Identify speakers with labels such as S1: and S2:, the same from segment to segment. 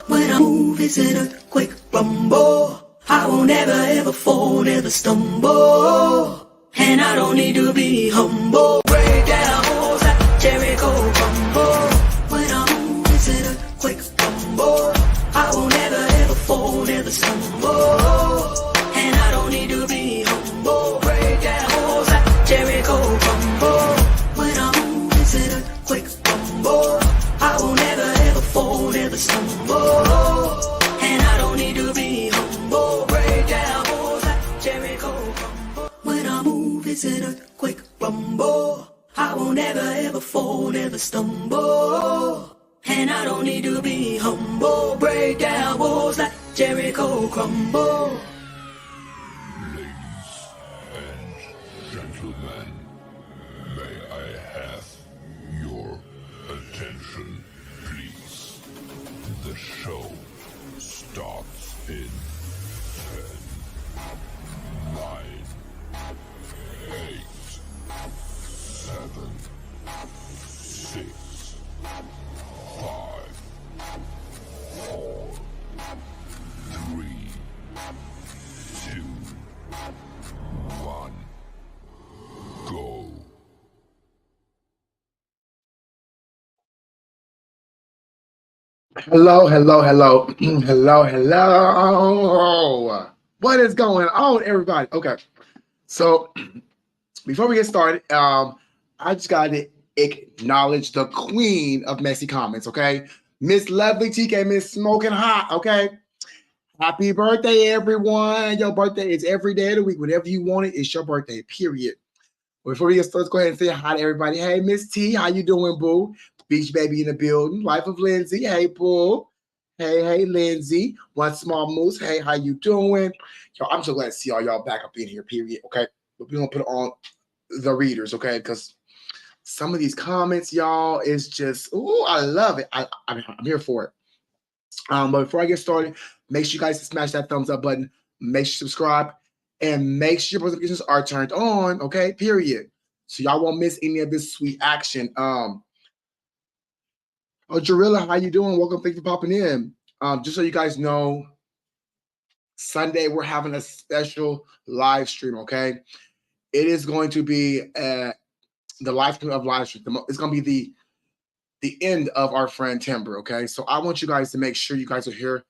S1: When I move, it's an earthquake rumble. I won't ever ever fall, never stumble. And I don't need to be humble. Break down walls like Jericho crumble. When I move, it's an earthquake rumble. I won't ever ever fall, never stumble. And I don't need to be humble. Break down walls like Jericho crumble. When I move, it's an earthquake rumble. I won't ever ever fall, never stumble. And I don't need to be humble. Break down walls like Jericho crumble. When I move, it's an earthquake rumble. I won't ever ever fall, never stumble. And I don't need to be humble. Break down walls like Jericho crumble.
S2: Ladies and gentlemen, may I have your attention, please? The show starts in 10, 9, 8, 7, 6, 5, 4, 3, 2, 1, go.
S3: Hello, hello, hello, hello, hello. What is going on, everybody? Okay, so before we get started, I just got to acknowledge the queen of messy comments. Okay, Miss Lovely TK, Miss Smoking Hot. Okay, happy birthday, everyone! Your birthday is every day of the week. Whatever you want, it's your birthday. Period. Before we get started, let's go ahead and say hi to everybody. Hey, Miss T, how you doing, boo? Beach baby in the building. Life of Lindsay. Hey, boo. Hey, Lindsay. One small moose. Hey, how you doing? Yo, I'm so glad to see all y'all back up in here, period. Okay. But we're gonna put it on the readers, okay? Because some of these comments, y'all, is just, ooh, I love it. I'm here for it. But before I get started, make sure you guys smash that thumbs up button. Make sure you subscribe. And make sure your notifications are turned on, okay? Period. So y'all won't miss any of this sweet action. Oh, Jarilla, how you doing? Welcome. Thanks for popping in. Just so you guys know, Sunday we're having a special live stream, okay? It is going to be the live stream of live stream. It's going to be the end of our friend Timber, okay? So I want you guys to make sure you guys are here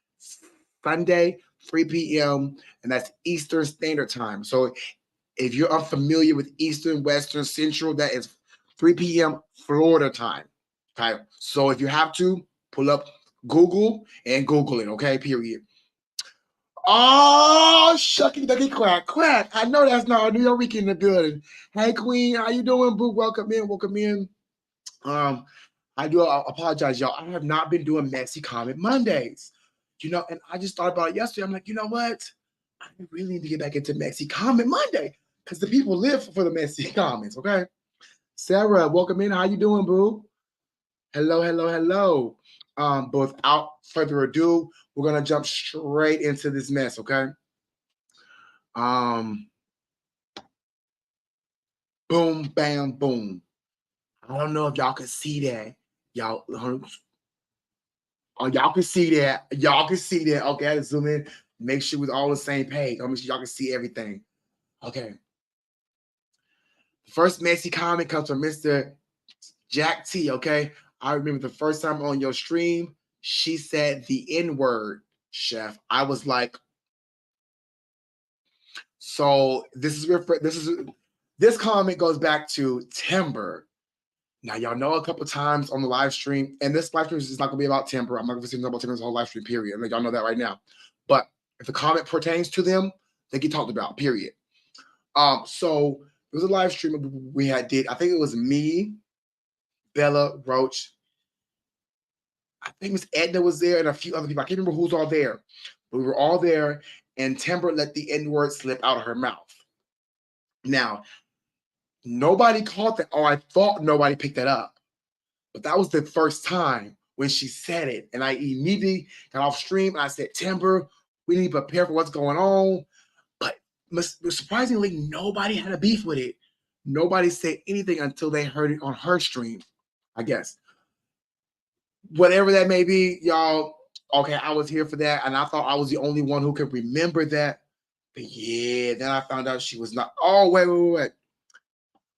S3: Sunday, 3 p.m., and that's Eastern Standard Time. So if you're unfamiliar with Eastern, Western, Central, that is 3 p.m. Florida time. Okay. So if you have to, pull up Google and Google it, okay? Period. Oh, shucky ducky quack, quack. I know that's not New York in the building. Hey, Queen, how you doing, boo? Welcome in, welcome in. I do apologize, y'all. I have not been doing messy comment Mondays. You know, and I just thought about it yesterday. I'm like, you know what? I really need to get back into messy comment Monday because the people live for the messy comments, okay? Sarah, welcome in. How you doing, boo? Hello, hello, hello. But without further ado, we're gonna jump straight into this mess, okay? Boom, bam, boom. I don't know if y'all can see that. Y'all, oh, y'all can see that. Y'all can see that. Okay, I had to zoom in. Make sure we're all on the same page. I'll make sure y'all can see everything. Okay. The first messy comment comes from Mr. Jack T, okay? I remember the first time on your stream, she said the N-word, chef. I was like, so this comment goes back to Timber. Now, y'all know a couple times on the live stream, and this live stream is not gonna be about Timber. I'm not gonna say about Timber's whole live stream, period. Like, y'all know that right now. But if the comment pertains to them, they get talked about, period. So it was a live stream we did. I think it was me, Bella, Roach. I think Miss Edna was there and a few other people. I can't remember who's all there. But we were all there, and Timber let the N-word slip out of her mouth. Now, nobody caught that, or I thought nobody picked that up. But that was the first time when she said it. And I immediately got off stream and I said, Timber, we need to prepare for what's going on. But surprisingly, nobody had a beef with it. Nobody said anything until they heard it on her stream, I guess. Whatever that may be, y'all, Okay, I was here for that, and I thought I was the only one who could remember that. But yeah, then I found out she was not. Oh, wait.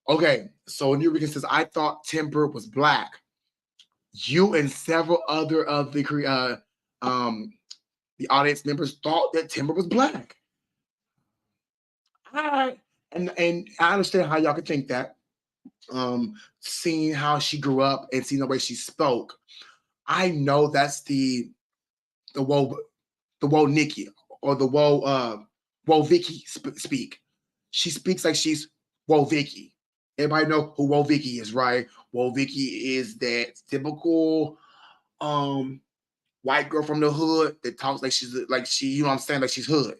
S3: Okay, so New Rican says, I thought Timber was black. You and several other of the audience members thought that Timber was black. All right. And I understand how y'all could think that. Seeing how she grew up and seeing the way she spoke, I know that's the woe Nikki or the woe Vicky speak. She speaks like she's woe Vicky. Everybody know who woe Vicky is, right? Woe Vicky is that typical white girl from the hood that talks like you know what I'm saying, like she's hood.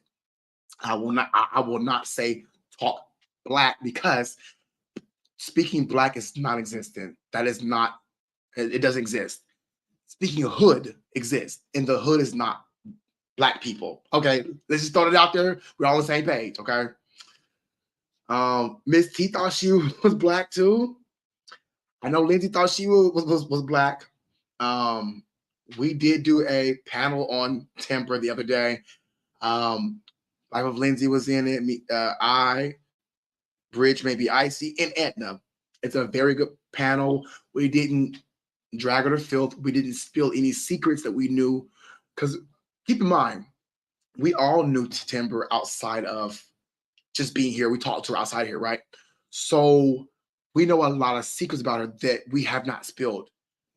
S3: I will not say talk black because speaking black is non-existent. That is not, it doesn't exist. Speaking of hood exists, and the hood is not black people. Okay, let's just throw it out there. We're all on the same page, okay? Miss T thought she was black too. I know Lindsay thought she was black. We did do a panel on temper the other day. Life of Lindsay was in it. I, Bridge, maybe Icy, and Etna. It's a very good panel. We didn't drag her to filth. We didn't spill any secrets that we knew. Because keep in mind, we all knew Timber outside of just being here. We talked to her outside here, right? So we know a lot of secrets about her that we have not spilled.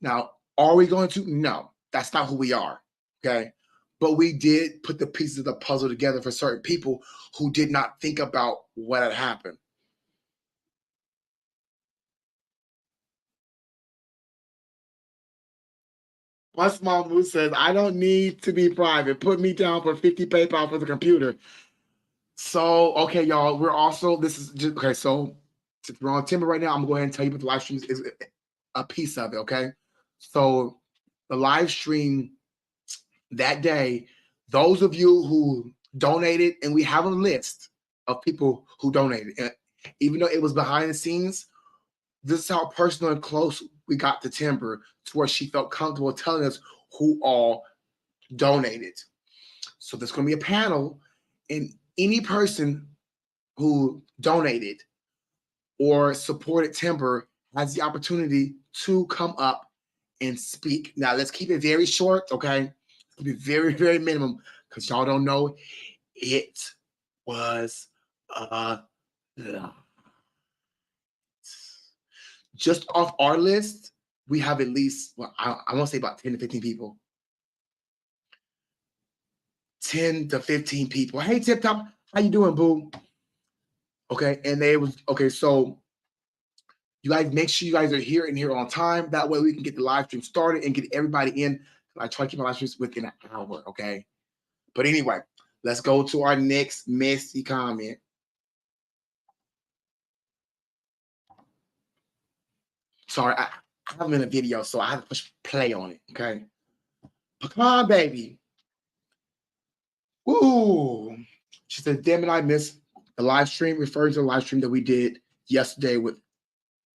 S3: Now, are we going to? No, that's not who we are. Okay. But we did put the pieces of the puzzle together for certain people who did not think about what had happened. My small moose says, I don't need to be private. Put me down for 50 PayPal for the computer. So, okay, y'all, we're also, this is just, okay, so since we're on Timber right now, I'm going to go ahead and tell you what the live stream is a piece of it, okay? So the live stream that day, those of you who donated, and we have a list of people who donated, and even though it was behind the scenes, this is how personal and close we got to Timber to where she felt comfortable telling us who all donated. So there's going to be a panel, and any person who donated or supported Timber has the opportunity to come up and speak. Now, let's keep it very short, okay? Keep it very, very minimum, because y'all don't know it was a lot. Just off our list, we have at least, well, I want to say about 10 to 15 people. 10 to 15 people. Hey, Tip Top, how you doing, boo? Okay, and they was, okay, so you guys make sure you guys are here and here on time. That way we can get the live stream started and get everybody in. I try to keep my live streams within an hour, okay? But anyway, let's go to our next messy comment. Sorry, I haven't been a video, so I have to push play on it, okay? Pecan baby. Ooh. She said, damn it, I missed the live stream, referring to the live stream that we did yesterday with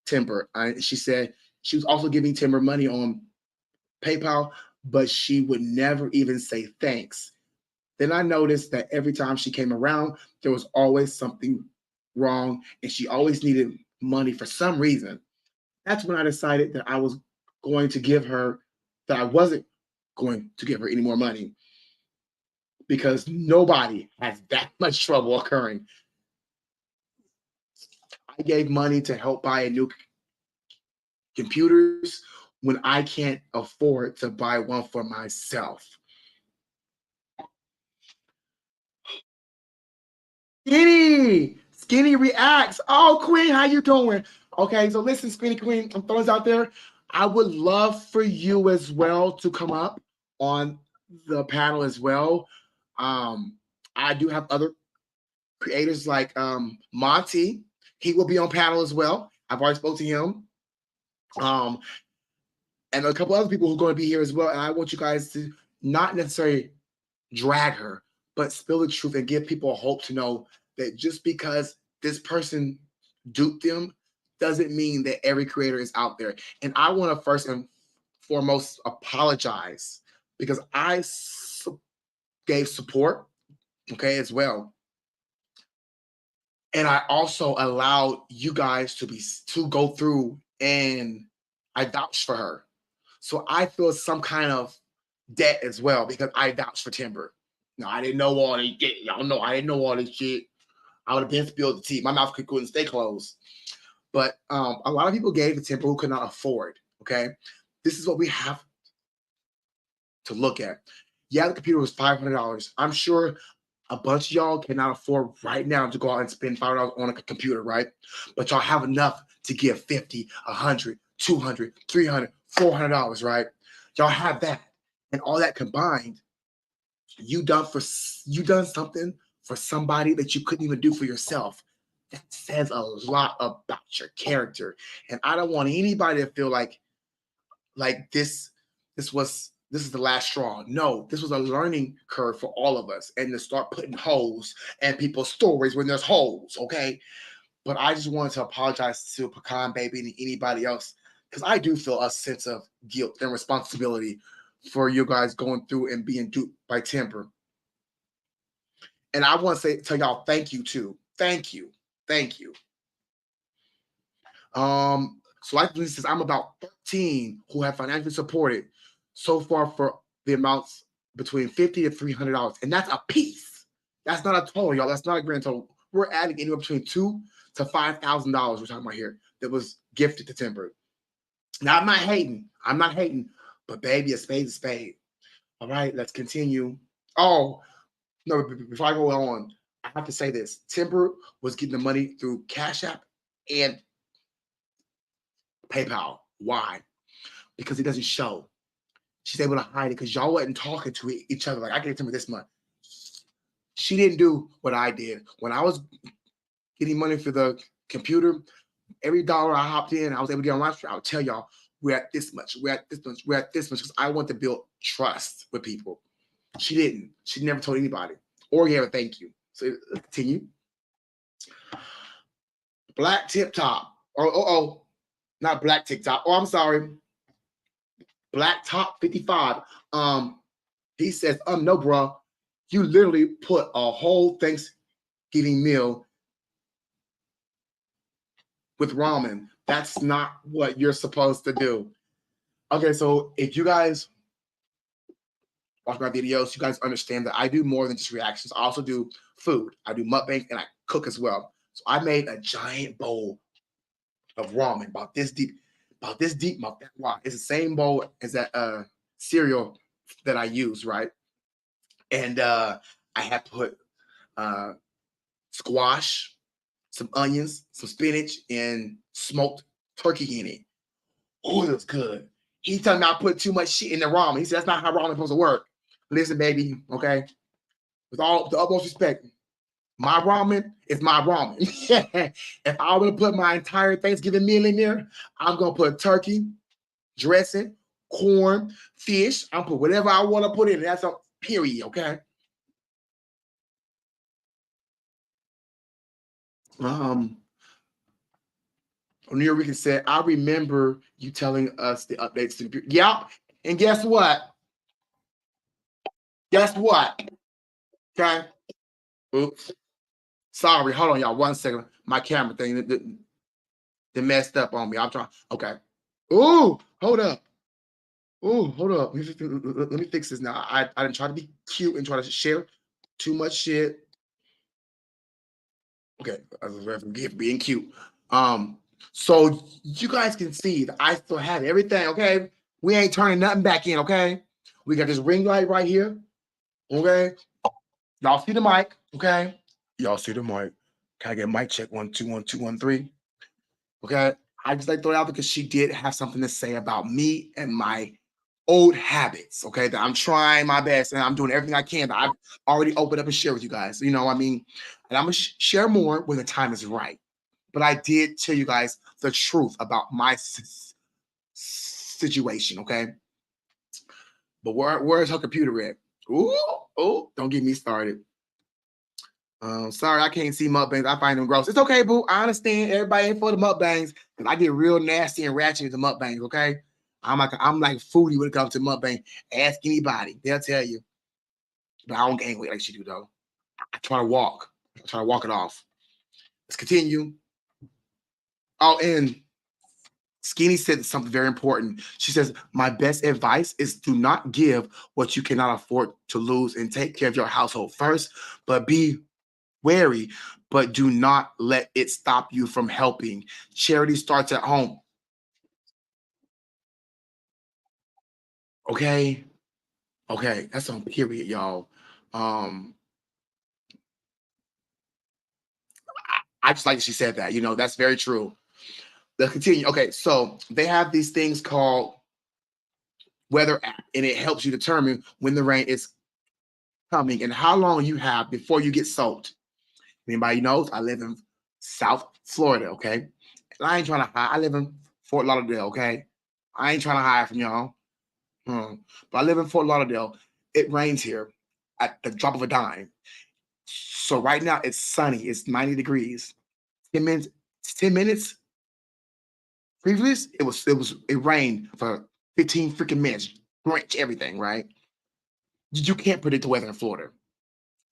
S3: Timber. She said she was also giving Timber money on PayPal, but she would never even say thanks. Then I noticed that every time she came around, there was always something wrong, and she always needed money for some reason. That's when I decided that I was going to give her, that I wasn't going to give her any more money, because nobody has that much trouble occurring. I gave money to help buy a new computers when I can't afford to buy one for myself. Skinny reacts. Oh, Queen, how you doing? Okay, so listen, Skinny Queen, I'm throwing this out there. I would love for you as well to come up on the panel as well. I do have other creators like Monty. He will be on panel as well. I've already spoke to him. And a couple other people who are going to be here as well. And I want you guys to not necessarily drag her, but spill the truth and give people hope to know that just because this person duped them doesn't mean that every creator is out there. And I want to first and foremost apologize because I gave support, okay, as well. And I also allowed you guys to go through, and I vouched for her. So I feel some kind of debt as well because I vouched for Timber. No, I didn't know all this shit. Y'all know I didn't know all this shit. I would have been spilled the tea. My mouth couldn't stay closed. But a lot of people gave to Timber who could not afford. Okay, this is what we have to look at. Yeah, the computer was $500. I'm sure a bunch of y'all cannot afford right now to go out and spend $500 on a computer, right? But y'all have enough to give 50, 100, 200, 300, $400, right? Y'all have that, and all that combined, you done something for somebody that you couldn't even do for yourself. That says a lot about your character, and I don't want anybody to feel like this is the last straw. No, this was a learning curve for all of us, and to start putting holes in people's stories when there's holes, okay? But I just wanted to apologize to Pecan Baby and anybody else, because I do feel a sense of guilt and responsibility for you guys going through and being duped by Timber. And I want to tell y'all thank you too. Thank you. Thank you. So like this says, I'm about 13 who have financially supported so far for the amounts between $50 to $300, and that's a piece. That's not a total, y'all. That's not a grand total. We're adding anywhere between $2,000 to $5,000. We're talking about here that was gifted to Timber. Now I'm not hating, but baby, a spade is a spade. All right, let's continue. Oh no! Before I go on, I have to say this: Timber was getting the money through Cashapp and PayPal. Why? Because it doesn't show. She's able to hide it because y'all wasn't talking to each other. Like, I gave Timber this month. She didn't do what I did. When I was getting money for the computer, every dollar I hopped in, I was able to get on live stream. I would tell y'all, we're at this much, we're at this much, we're at this much, because I want to build trust with people. She didn't. She never told anybody or gave a thank you. So let's continue. Black Tip Top. Not Black TikTok. Oh, I'm sorry. Black Top 55. He says, no, bro. You literally put a whole Thanksgiving meal with ramen. That's not what you're supposed to do. Okay, so if you guys watch my videos, you guys understand that I do more than just reactions. I also do food. I do mukbang and I cook as well. So I made a giant bowl of ramen about this deep, about that wide. It's the same bowl as that cereal that I use, right? And I have to put squash, some onions, some spinach, and smoked turkey in it. Oh, it was good. He told me I put too much shit in the ramen. He said, that's not how ramen is supposed to work. Listen, baby, okay? With all the utmost respect, my ramen is my ramen. If I were to put my entire Thanksgiving meal in there, I'm going to put turkey, dressing, corn, fish. I'll put whatever I want to put in. That's a period, okay? New Rican said, I remember you telling us the updates to the Yep. And guess what? Guess what? Okay. Oops. Sorry. Hold on, y'all. 1 second. My camera thing that messed up on me. I'm trying. Okay. Ooh, hold up. Ooh, hold up. Let me fix this now. I didn't try to be cute and try to share too much shit. Okay. I was being cute. So you guys can see that I still have everything, okay? We ain't turning nothing back in, okay? We got this ring light right here, okay? Y'all see the mic, okay? Y'all see the mic. Can I get mic check? 1 2 1 2 1 3. Okay. I just like to throw it out because she did have something to say about me and my old habits. Okay, that I'm trying my best and I'm doing everything I can that I've already opened up and shared with you guys. You know what I mean? And I'm gonna share more when the time is right. But I did tell you guys the truth about my situation. Okay. But where's her computer at? Ooh, don't get me started. Sorry, I can't see mukbangs. I find them gross. It's okay, boo. I understand everybody ain't for the mukbangs because I get real nasty and ratchet with the mukbangs, okay? I'm like foodie when it comes to mukbang. Ask anybody, they'll tell you. But I don't gain weight like she do though. I try to walk. I try to walk it off. Let's continue. Oh, and Skinny said something very important. She says, my best advice is do not give what you cannot afford to lose and take care of your household first, but be wary, but do not let it stop you from helping. Charity starts at home. Okay. Okay. That's on period, y'all. Um, I just like that she said that. That's very true. Let's continue. Okay, so they have these things called weather app, and it helps you determine when the rain is coming and how long you have before you get soaked. Anybody knows? I live in South Florida, okay? And I ain't trying to hide. I live in Fort Lauderdale, okay? I ain't trying to hide from y'all. But I live in Fort Lauderdale. It rains here at the drop of a dime. So right now it's sunny. It's 90 degrees. 10 minutes, 10 minutes previous, it rained for 15 freaking minutes. Drench everything, right? You can't predict the weather in Florida.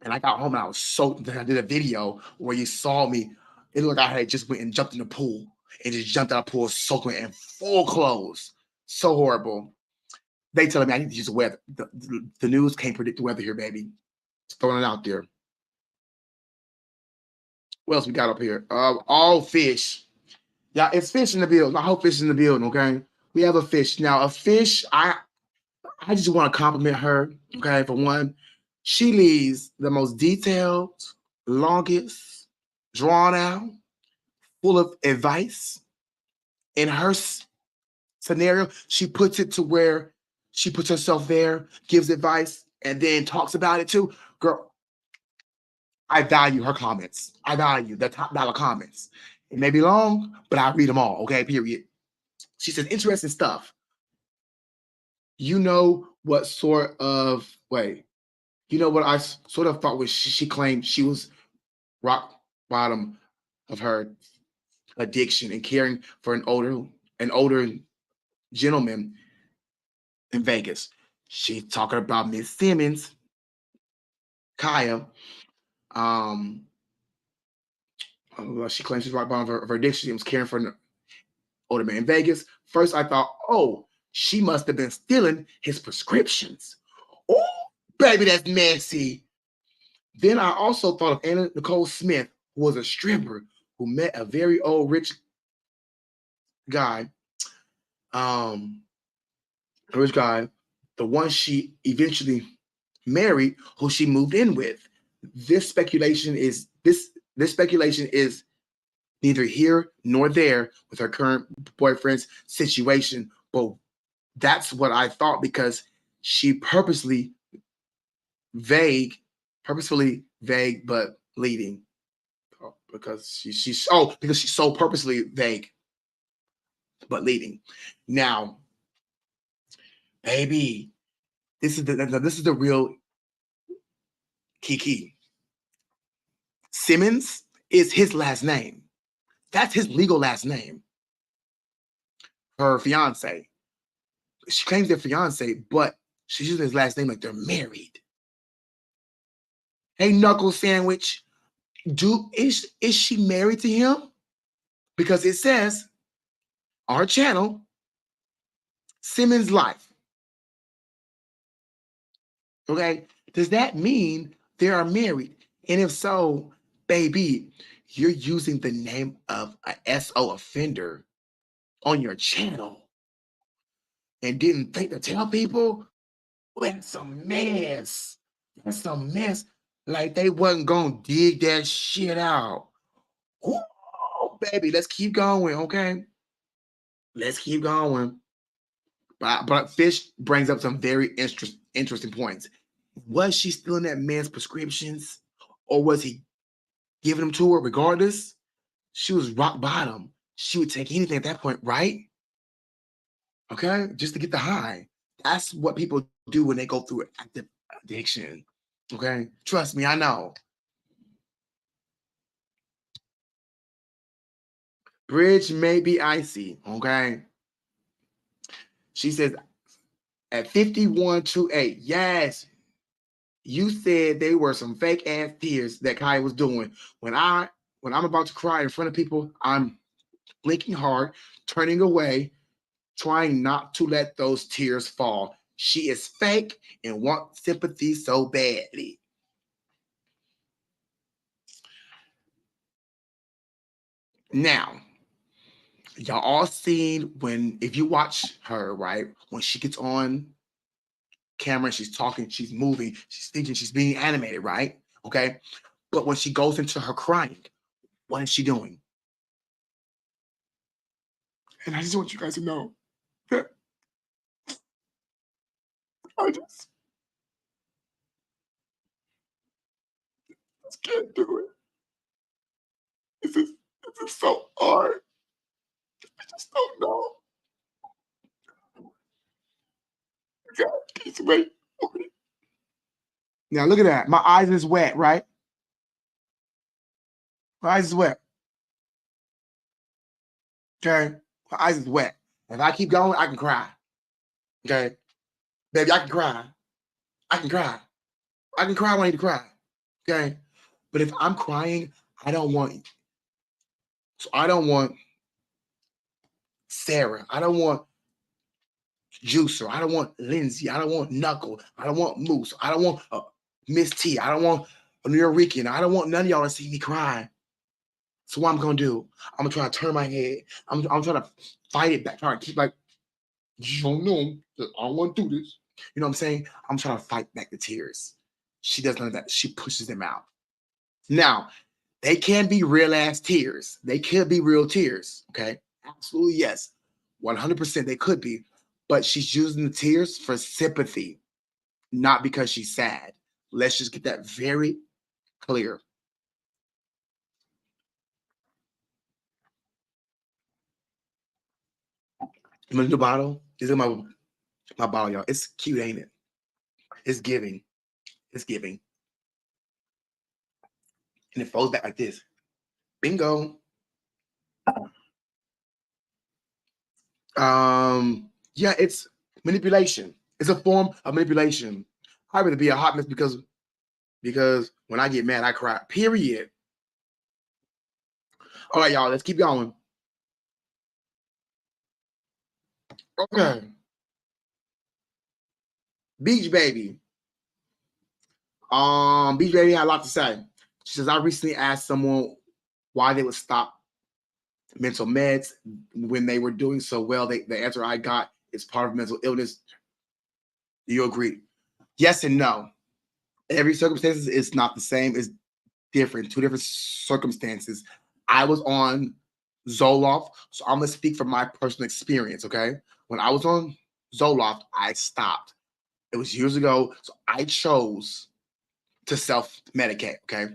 S3: And I got home and I was soaked. Then I did a video where you saw me. It looked like I had just went and jumped in the pool and just jumped out of the pool soaking in full clothes. So horrible. They telling me I need to use the weather. The news can't predict the weather here, baby. Just throwing it out there. What else we got up here? All fish. Yeah, it's fish in the building. I hope fish in the building, okay? We have a fish. Now, a fish, I just want to compliment her, okay? For one, she leaves the most detailed, longest, drawn out, full of advice. In her scenario, she puts it to where she puts herself there, gives advice, and then talks about it too. Girl, I value her comments. I value the top dollar comments. It may be long, but I read them all, okay? Period. She says interesting stuff. You know what sort of, wait, you know what I sort of thought was she claimed she was rock bottom of her addiction and caring for an older gentleman in Vegas. She's talking about Miss Simmons, Kaya. Um, she claims she's rock bottom of her addiction. She was caring for an older man in Vegas. First, I thought, oh, she must have been stealing his prescriptions. Oh, baby, that's messy. Then I also thought of Anna Nicole Smith, who was a stripper who met a very old rich guy. Um, a rich guy, the one she eventually married, who she moved in with. This speculation is neither here nor there with her current boyfriend's situation, but that's what I thought because she purposefully vague, but leading. Because because she's so purposely vague, but leading. Now, baby, this is the real Kiki. Simmons is his last name. That's his legal last name. Her fiance. She claims they're fiance, but she's using his last name like they're married. Hey, knuckle sandwich. Is she married to him? Because it says on her channel, Simmons' life. Okay. Does that mean they are married? And if so, baby, you're using the name of a SO offender on your channel and didn't think to tell people? Well, that's a mess. That's a mess. Like they wasn't gonna dig that shit out. Oh, baby, let's keep going, okay? Let's keep going. But Fish brings up some very interesting points. Was she stealing that man's prescriptions, or was he giving them to her regardless? She was rock bottom. She would take anything at that point, right? Okay, just to get the high. That's what people do when they go through active addiction. Okay, trust me, I know. Bridge may be icy. Okay, She says at 5128, yes, you said they were some fake ass tears that Kai was doing. When I'm about to cry in front of people, I'm blinking hard, turning away, trying not to let those tears fall. She is fake and wants sympathy so badly. Now, y'all all seen when, if you watch her, right, when she gets on camera, she's talking, she's moving, she's thinking, she's being animated, right? Okay. But when she goes into her crying, what is she doing? And I just want you guys to know that I just can't do it. This is so hard. I just don't know. God, please wait. Now look at that. My eyes is wet, right? My eyes is wet. Okay. My eyes is wet. If I keep going, I can cry. Okay. Baby, I can cry. I can cry. I can cry when I need to cry. Okay. But if I'm crying, I don't want Sarah. I don't want Juicer. I don't want Lindsay. I don't want Knuckle. I don't want Moose. I don't want Miss T. I don't want New Yorkian. I don't want none of y'all to see me cry. So what I'm gonna do? I'm gonna try to turn my head. I'm trying to fight it back. Trying to keep like, you don't know that I don't want to do this. You know what I'm saying? I'm trying to fight back the tears. She does none of that. She pushes them out. Now, they can be real ass tears. They could be real tears. Okay. Absolutely, yes. 100% they could be. But she's using the tears for sympathy, not because she's sad. Let's just get that very clear. You want the bottle? This is my bottle, y'all. It's cute, ain't it? It's giving. It's giving. And it folds back like this. Bingo. Yeah, it's manipulation. It's a form of manipulation. I'd rather be a hot mess because when I get mad, I cry. Period. All right, y'all, let's keep going. Okay. Beach Baby. Beach Baby had a lot to say. She says, I recently asked someone why they would stop mental meds when they were doing so well. The answer I got is part of mental illness. Do you agree? Yes and no. Every circumstance is not the same. It's different. Two different circumstances. I was on Zoloft, so I'm gonna speak from my personal experience. Okay, when I was on Zoloft, I stopped. It was years ago, so I chose to self-medicate. Okay,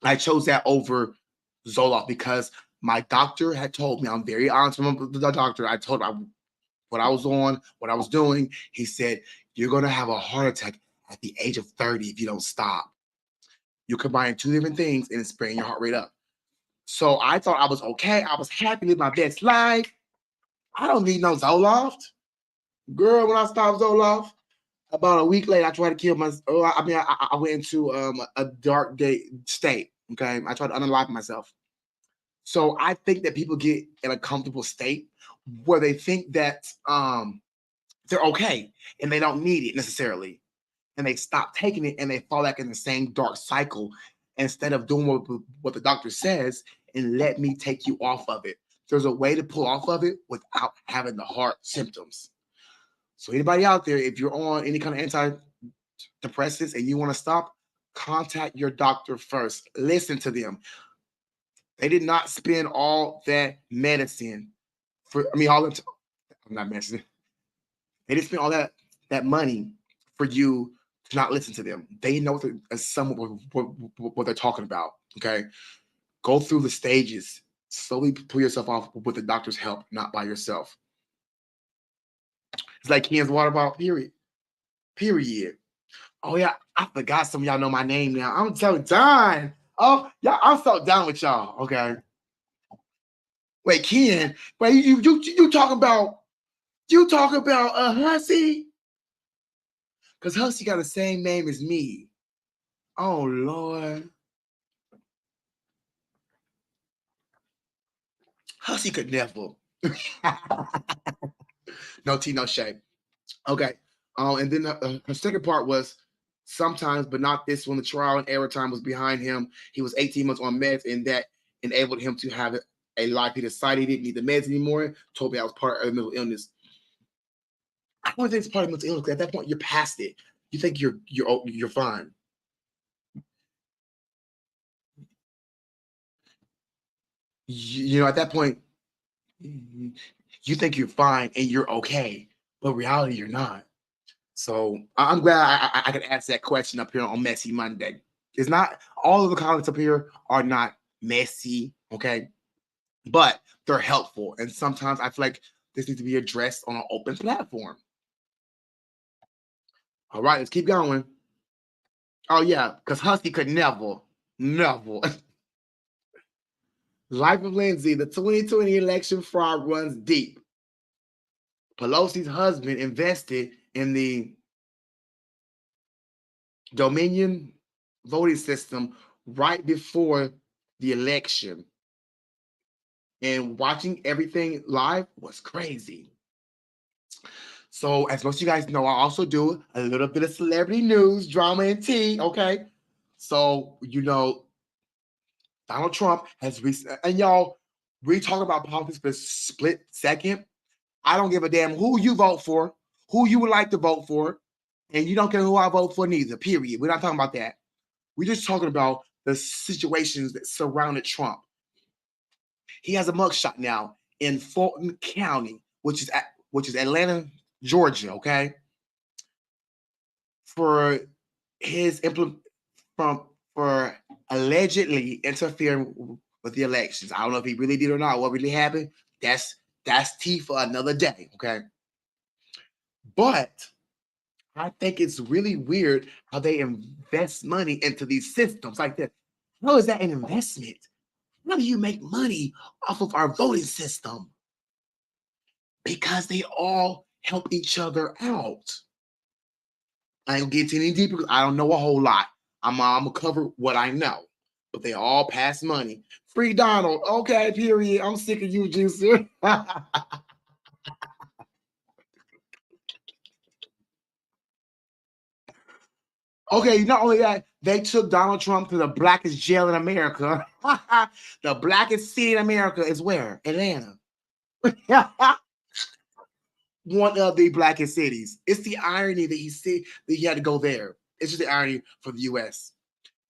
S3: I chose that over Zoloft because my doctor had told me. I'm very honest with the doctor. I told him what I was on, what I was doing. He said, "You're gonna have a heart attack at the age of 30 if you don't stop. You're combining two different things and it's bringing your heart rate up." So I thought I was okay. I was happy with my best life. I don't need no Zoloft. Girl, when I stopped Zoloft, about a week later, I tried to kill myself. I went into a dark day state. Okay. I tried to unalive myself. So I think that people get in a comfortable state where they think that they're okay and they don't need it necessarily. And they stop taking it and they fall back in the same dark cycle instead of doing what the doctor says and let me take you off of it. There's a way to pull off of it without having the heart symptoms. So anybody out there, if you're on any kind of antidepressants and you want to stop, contact your doctor first. Listen to them. They did not spend all that medicine for, all the I'm not mentioning. They didn't spend all that money for you to not listen to them. They know what they're talking about. Okay, go through the stages. Slowly pull yourself off with the doctor's help, not by yourself. It's like Ken's water bottle. Period. Period. Oh yeah, I forgot some of y'all know my name now. I'm so done. Oh yeah, I'm so done with y'all. Okay. Wait, Ken. Wait, you talking about You talk about a hussy? Because hussy got the same name as me. Oh, Lord. Hussy could never. No tea, no shade. Okay. And then her second part was sometimes, but not this one. The trial and error time was behind him. He was 18 months on meds, and that enabled him to have a life. He decided he didn't need the meds anymore. Told me I was part of mental illness. I don't think it's part of mental illness. At that point, you're past it. You think you're fine. You know, at that point, you think you're fine and you're okay, but reality, you're not. So I'm glad I could ask that question up here on Messy Monday. It's not all of the comments up here are not messy, okay, but they're helpful, and sometimes I feel like this needs to be addressed on an open platform. All right, let's keep going. Oh yeah, because Husky could never. Life of Lindsay, the 2020 election fraud runs deep. Pelosi's husband invested in the Dominion voting system right before the election. And watching everything live was crazy. So, as most of you guys know, I also do a little bit of celebrity news, drama, and tea. Okay. So, you know, Donald Trump has recently, and y'all, we talk about politics for a split second. I don't give a damn who you vote for, who you would like to vote for, and you don't care who I vote for neither, period. We're not talking about that. We're just talking about the situations that surrounded Trump. He has a mugshot now in Fulton County, which is Atlanta, Georgia. Okay, for his for allegedly interfering with the elections. I don't know if he really did or not. What really happened? That's tea for another day. Okay, but I think it's really weird how they invest money into these systems like that. How is that an investment? How do you make money off of our voting system? Because they all help each other out. I ain't gonna get any deeper because I don't know a whole lot. I'm gonna cover what I know, but they all pass money. Free Donald. Okay, period. I'm sick of you, Juicer. Okay, not only that, they took Donald Trump to the blackest jail in America. The blackest city in America is where? Atlanta. One of the blackest cities. It's the irony that he had to go there. It's just the irony for the US.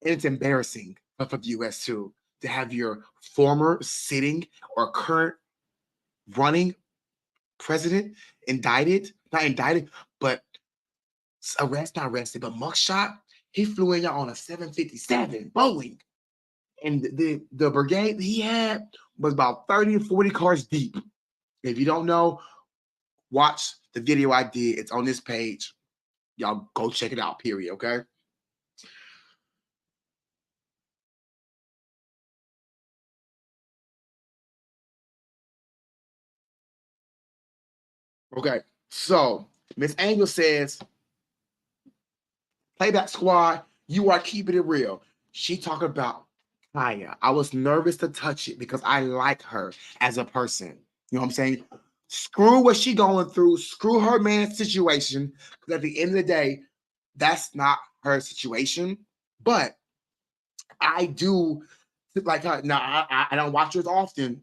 S3: And it's embarrassing for the US too, to have your former sitting or current running president indicted, not indicted, but not arrested, but mugshot. He flew in on a 757 Boeing. And the brigade that he had was about 30 or 40 cars deep. If you don't know, watch the video I did. It's on this page. Y'all go check it out, period, okay? Okay, so Miss Angel says, Playback Squad, you are keeping it real. She talking about Kaya. I was nervous to touch it because I like her as a person. You know what I'm saying? Screw what she going through. Screw her man's situation. Because at the end of the day, that's not her situation. But I do like her. Now, I don't watch her as often.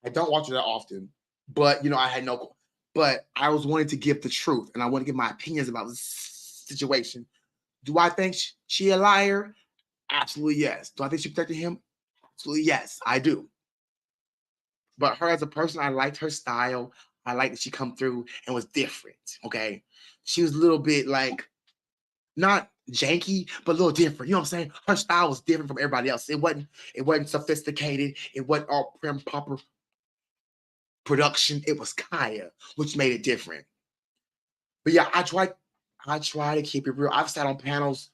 S3: I don't watch her that often. But, you know, I had no... But I was wanting to give the truth. And I want to give my opinions about this situation. Do I think she a liar? Absolutely yes. Do I think she protected him? Absolutely yes, I do. But her as a person, I liked her style. I liked that she come through and was different. Okay, she was a little bit like not janky, but a little different. You know what I'm saying? Her style was different from everybody else. It wasn't sophisticated. It wasn't all prim proper production. It was Kaya, which made it different. But yeah, I try to keep it real. I've sat on panels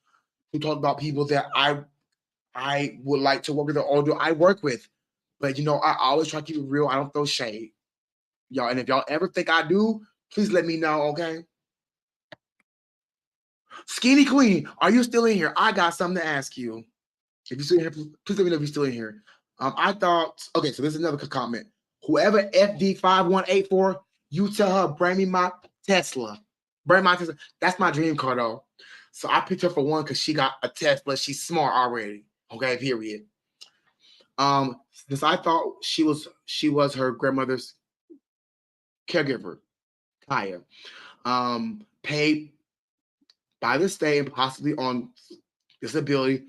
S3: who talk about people that I would like to work with or do I work with. But you know, I always try to keep it real. I don't throw shade. Y'all, and if y'all ever think I do, please let me know, okay? Skinny Queen, are you still in here? I got something to ask you. If you're still in here, please let me know if you're still in here. I thought, okay, so this is another comment. Whoever FD5184, you tell her, bring me my Tesla. Bring my Tesla. That's my dream car, though. So I picked her for one because she got a Tesla. She's smart already. Okay, period. Since I thought she was her grandmother's caregiver, Kaya, paid by the state and possibly on disability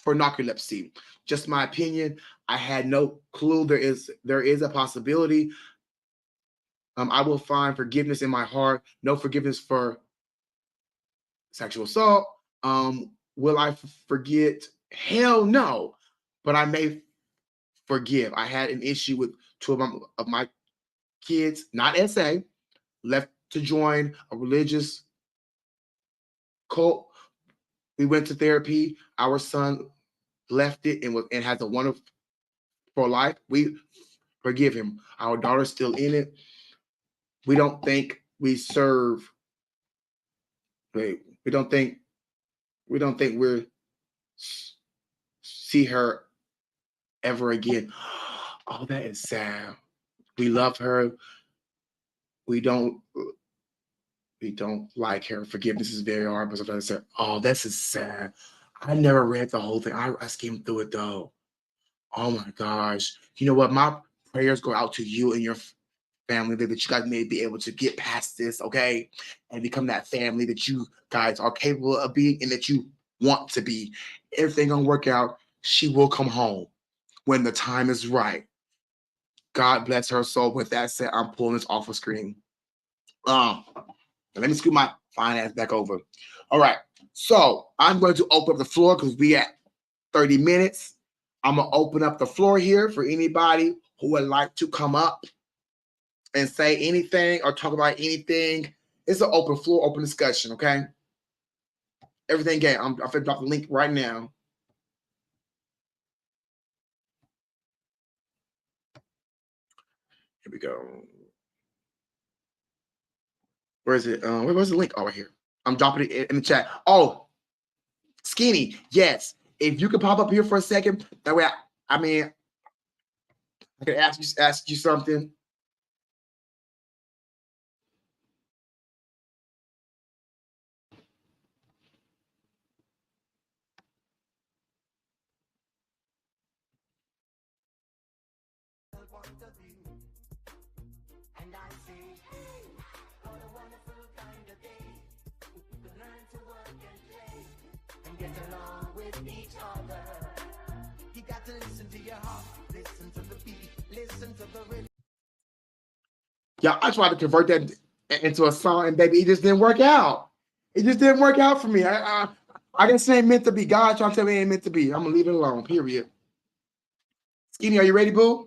S3: for narcolepsy. Just my opinion. I had no clue there is a possibility. I will find forgiveness in my heart. No forgiveness for sexual assault. Will I forget? Hell no. But I may forgive. I had an issue with two of my kids, not SA, left to join a religious cult. We went to therapy. Our son left it and has a wonderful life. We forgive him. Our daughter's still in it. We don't think we serve. We don't think we're see her ever again. Oh, that is sad. We love her. We don't like her. Forgiveness is very hard, but sometimes I say, oh, this is sad. I never read the whole thing. I skimmed through it though. Oh my gosh. You know what? My prayers go out to you and your family that you guys may be able to get past this, okay? And become that family that you guys are capable of being and that you want to be. Everything gonna work out. She will come home when the time is right. God bless her soul. With that said, I'm pulling this off of screen. Let me scoot my fine ass back over. All right. So I'm going to open up the floor because we at 30 minutes. I'm gonna open up the floor here for anybody who would like to come up and say anything or talk about anything. It's an open floor, open discussion, okay? Everything game. I'm gonna drop the link right now. Here we go. Where is it? Where's the link? Oh, right here. I'm dropping it in the chat. Oh, Skinny, yes. If you could pop up here for a second, that way I mean I can ask you something. And I say, hey, what a wonderful kind of day. We could learn to work and play and get along with each other. You got to listen to your heart, listen to the beat, listen to the rhythm. Yeah, I tried to convert that into a song, and baby, it just didn't work out. It just didn't work out for me. I guess it ain't meant to be. God trying to tell me it ain't meant to be. I'm gonna leave it alone. Period. Skinny, are you ready, boo?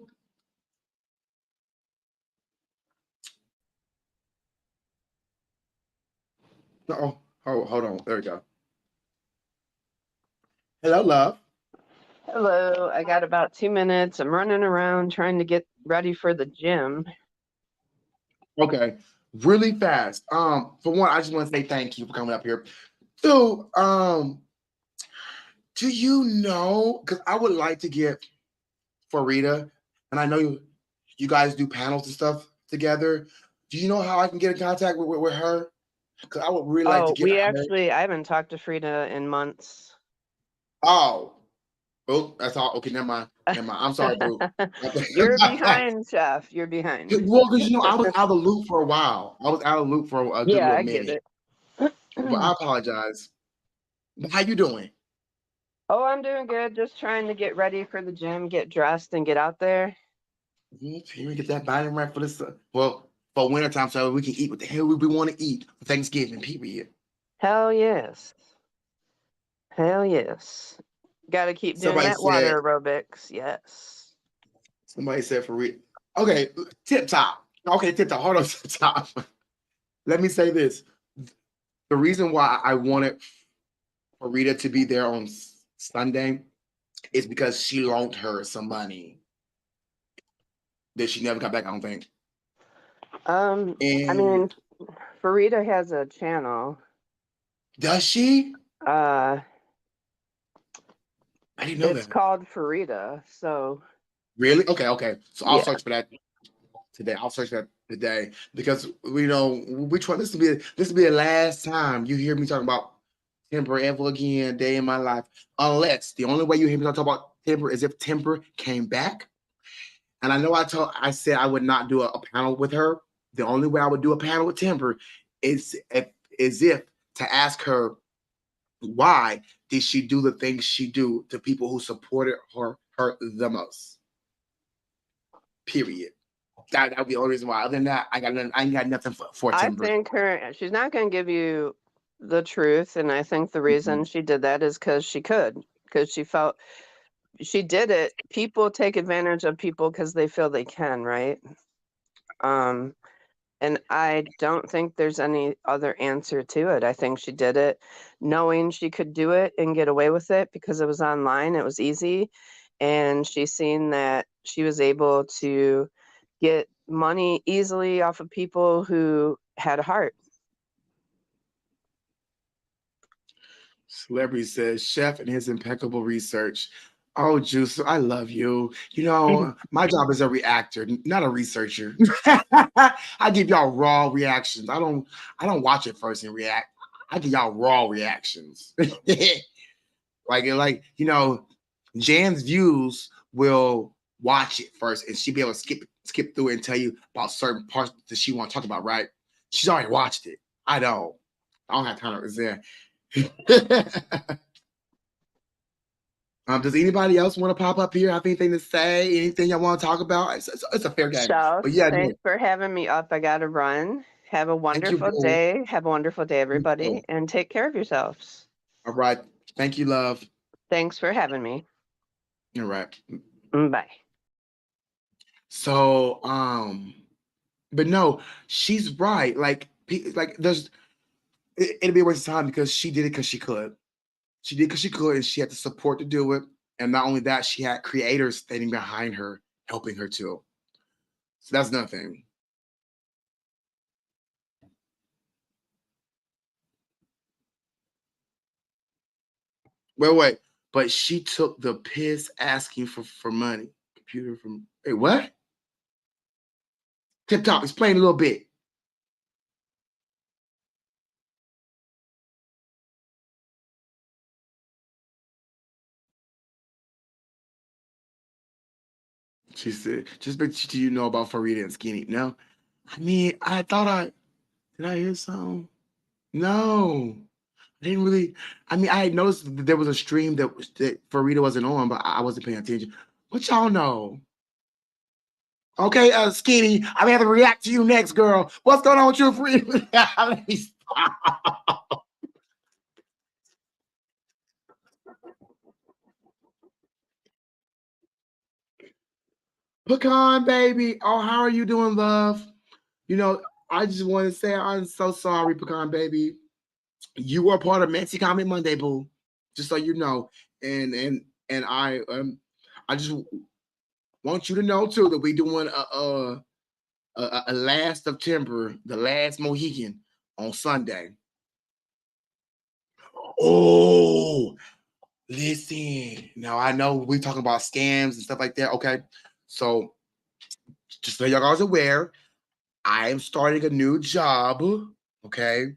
S3: Oh, hold on. There we go. Hello, love.
S4: Hello, I got about 2 minutes. I'm running around trying to get ready for the gym.
S3: Okay, really fast. For one, I just want to say thank you for coming up here. Two, do you know? Because I would like to get Farida, and I know you guys do panels and stuff together. Do you know how I can get in contact with her? Because I would really like to
S4: Oh,
S3: get her.
S4: I haven't talked to Frida in months.
S3: Oh, that's all. Okay, never mind. I'm sorry, boo.
S4: You're behind, Chef. You're behind.
S3: Well, because I was out of the loop for a while. I was out of the loop for a good
S4: Yeah,
S3: little
S4: I get
S3: minute.
S4: it.
S3: But I apologize. How you doing?
S4: Oh, I'm doing good. Just trying to get ready for the gym, get dressed, and get out there.
S3: Here, get that body right for this. Well, for wintertime, so we can eat what the hell we want to eat for Thanksgiving. Period.
S4: Hell yes. Hell yes. Got to keep doing
S3: Somebody
S4: that water aerobics. Yes.
S3: said for real. Okay, tip top. Okay, tip top. Hold on, tip top. Let me say this. The reason why I wanted for Rita to be there on Sunday is because she loaned her some money that she never got back, I don't think.
S4: I
S3: And
S4: mean, Farida has a channel.
S3: Does she?
S4: Uh,
S3: I didn't know
S4: it's
S3: that.
S4: called Farida. So
S3: Really? Okay. So I'll
S4: yeah,
S3: search for that today. I'll search that today because we know we try. This will be the last time you hear me talking about Timber ever again, day in my life. Unless the only way you hear me talk about Timber is if Timber came back. And I know I said I would not do a panel with her. The only way I would do a panel with Timber is if to ask her why did she do the things she do to people who supported her the most. Period. That would be the only reason why. Other than that, I ain't got nothing for
S4: I
S3: Timber.
S4: think she's not going to give you the truth, and I think the reason she did that is because she could, because she felt she did it. People take advantage of people because they feel they can, right? And I don't think there's any other answer to it. I think she did it knowing she could do it and get away with it because it was online, it was easy, and she's seen that she was able to get money easily off of people who had a heart.
S3: Celebrity says chef and his impeccable research. Oh, Juice, I love you. You know, my job is a reactor, not a researcher. I give y'all raw reactions. I don't watch it first and react. I give y'all raw reactions. like Jan's views will watch it first and she'll be able to skip through it and tell you about certain parts that she want to talk about, right? She's already watched it. I don't have time to resist. Does anybody else want to pop up here? Have anything to say? Anything y'all want to talk about? It's a fair game.
S4: So
S3: But yeah,
S4: thanks for having me up. I gotta run. Have a
S3: thank you,
S4: wonderful
S3: boo.
S4: day. Have a wonderful day, everybody, and take care of yourselves.
S3: All right. Thank you, love.
S4: Thanks for having me.
S3: All right.
S4: Bye.
S3: So, but no, she's right. Like it'd be a waste of time because she did it because she could. She did because she could, and she had the support to do it. And not only that, she had creators standing behind her, helping her too. So that's nothing. Wait. But she took the piss asking for money. Computer from what? Tip Top, explain a little bit. She said, just make sure you know about Farida and Skinny. No. I mean, did I hear something? No. I didn't really. I mean, I had noticed that there was a stream that Farida wasn't on, but I wasn't paying attention. What y'all know? Okay, Skinny, I'm gonna have to react to you next, girl. What's going on with you, Farida? Let me stop. Pecan baby. Oh, how are you doing, love? You know, I just want to say I'm so sorry, Pecan baby. You are part of Mancy Comment Monday, boo. Just so you know. And I just want you to know too that we doing a last September, the last Mohican on Sunday. Oh, listen. Now I know we talking about scams and stuff like that. Okay. So just so y'all guys aware, I am starting a new job. Okay.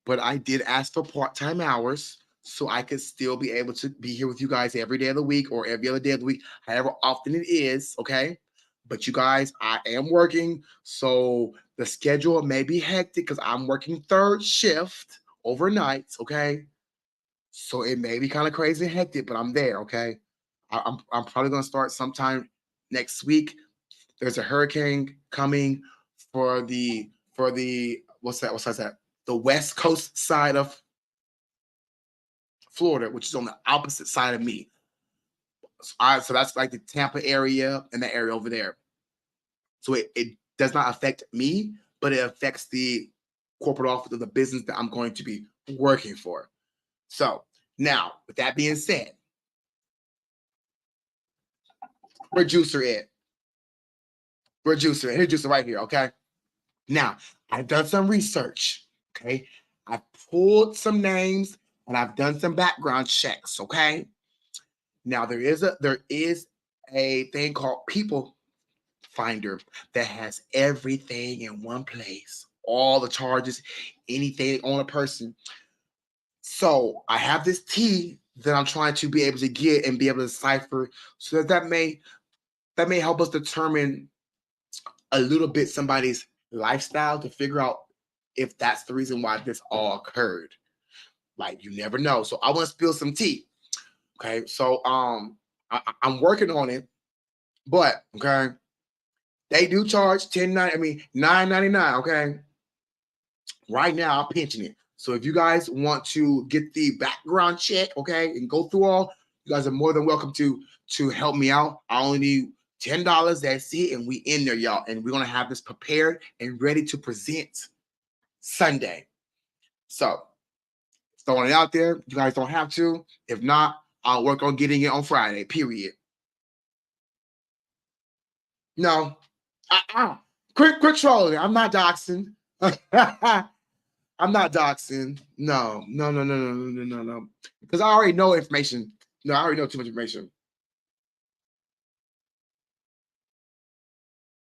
S3: But I did ask for part-time hours so I could still be able to be here with you guys every day of the week or every other day of the week, however often it is. Okay. But you guys, I am working. So the schedule may be hectic because I'm working third shift overnights. Okay. So it may be kind of crazy and hectic, but I'm there. Okay. I'm probably going to start sometime next week. There's a hurricane coming for the what's that? The west coast side of Florida, which is on the opposite side of me. So that's like the Tampa area and the area over there. So it does not affect me, but it affects the corporate office of the business that I'm going to be working for. So now, with that being said, where Juicer at? Where Juicer at? Here's Juicer right here, okay? Now, I've done some research. Okay. I've pulled some names and I've done some background checks. Okay. Now there is a thing called People Finder that has everything in one place. All the charges, anything on a person. So I have this T that I'm trying to be able to get and be able to decipher so that may help us determine a little bit somebody's lifestyle to figure out if that's the reason why this all occurred. Like you never know. So I want to spill some tea. Okay. So I'm working on it, but okay, they do charge 10.9, I mean 9.99. Okay. Right now I'm pinching it. So if you guys want to get the background check, okay, and go through all, you guys are more than welcome to help me out. I only need $10. That's it, and we in there, y'all. And we're gonna have this prepared and ready to present Sunday. So throwing it out there. You guys don't have to. If not, I'll work on getting it on Friday. Period. No, quit trolling. I'm not doxing. I'm not doxing. No, no, no, no, no, no, no, no. Because I already know information. No, I already know too much information.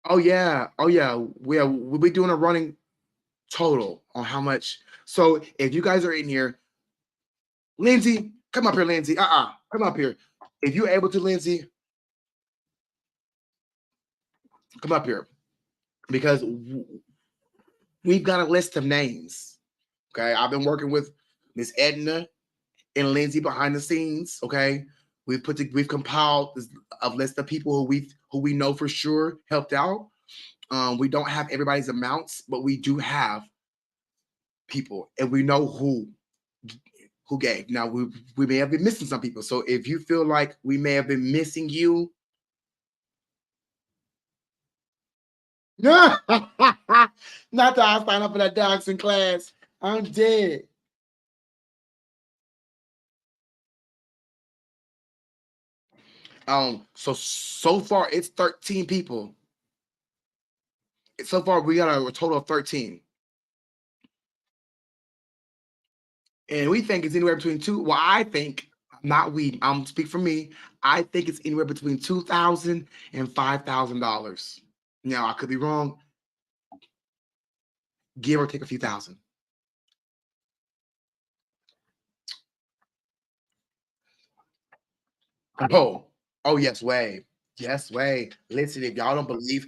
S3: Oh yeah, oh yeah. We'll be doing a running total on how much. So if you guys are in here, Lindsay, come up here, Lindsay. Come up here. If you're able to, Lindsay, come up here because we've got a list of names. Okay, I've been working with Miss Edna and Lindsay behind the scenes. Okay, we've compiled a list of people who we know for sure helped out. We don't have everybody's amounts, but we do have people, and we know who gave. Now we may have been missing some people, so if you feel like we may have been missing you, not that I sign up for that dachshund class. I'm dead. So far it's 13 people. So far we got a total of 13. And we think it's anywhere between two. Well, I think, not we, I'm speak for me. I think it's anywhere between $2,000 and $5,000. Now I could be wrong, give or take a few thousand. Oh, oh yes, way. Yes, way. Listen, if y'all don't believe.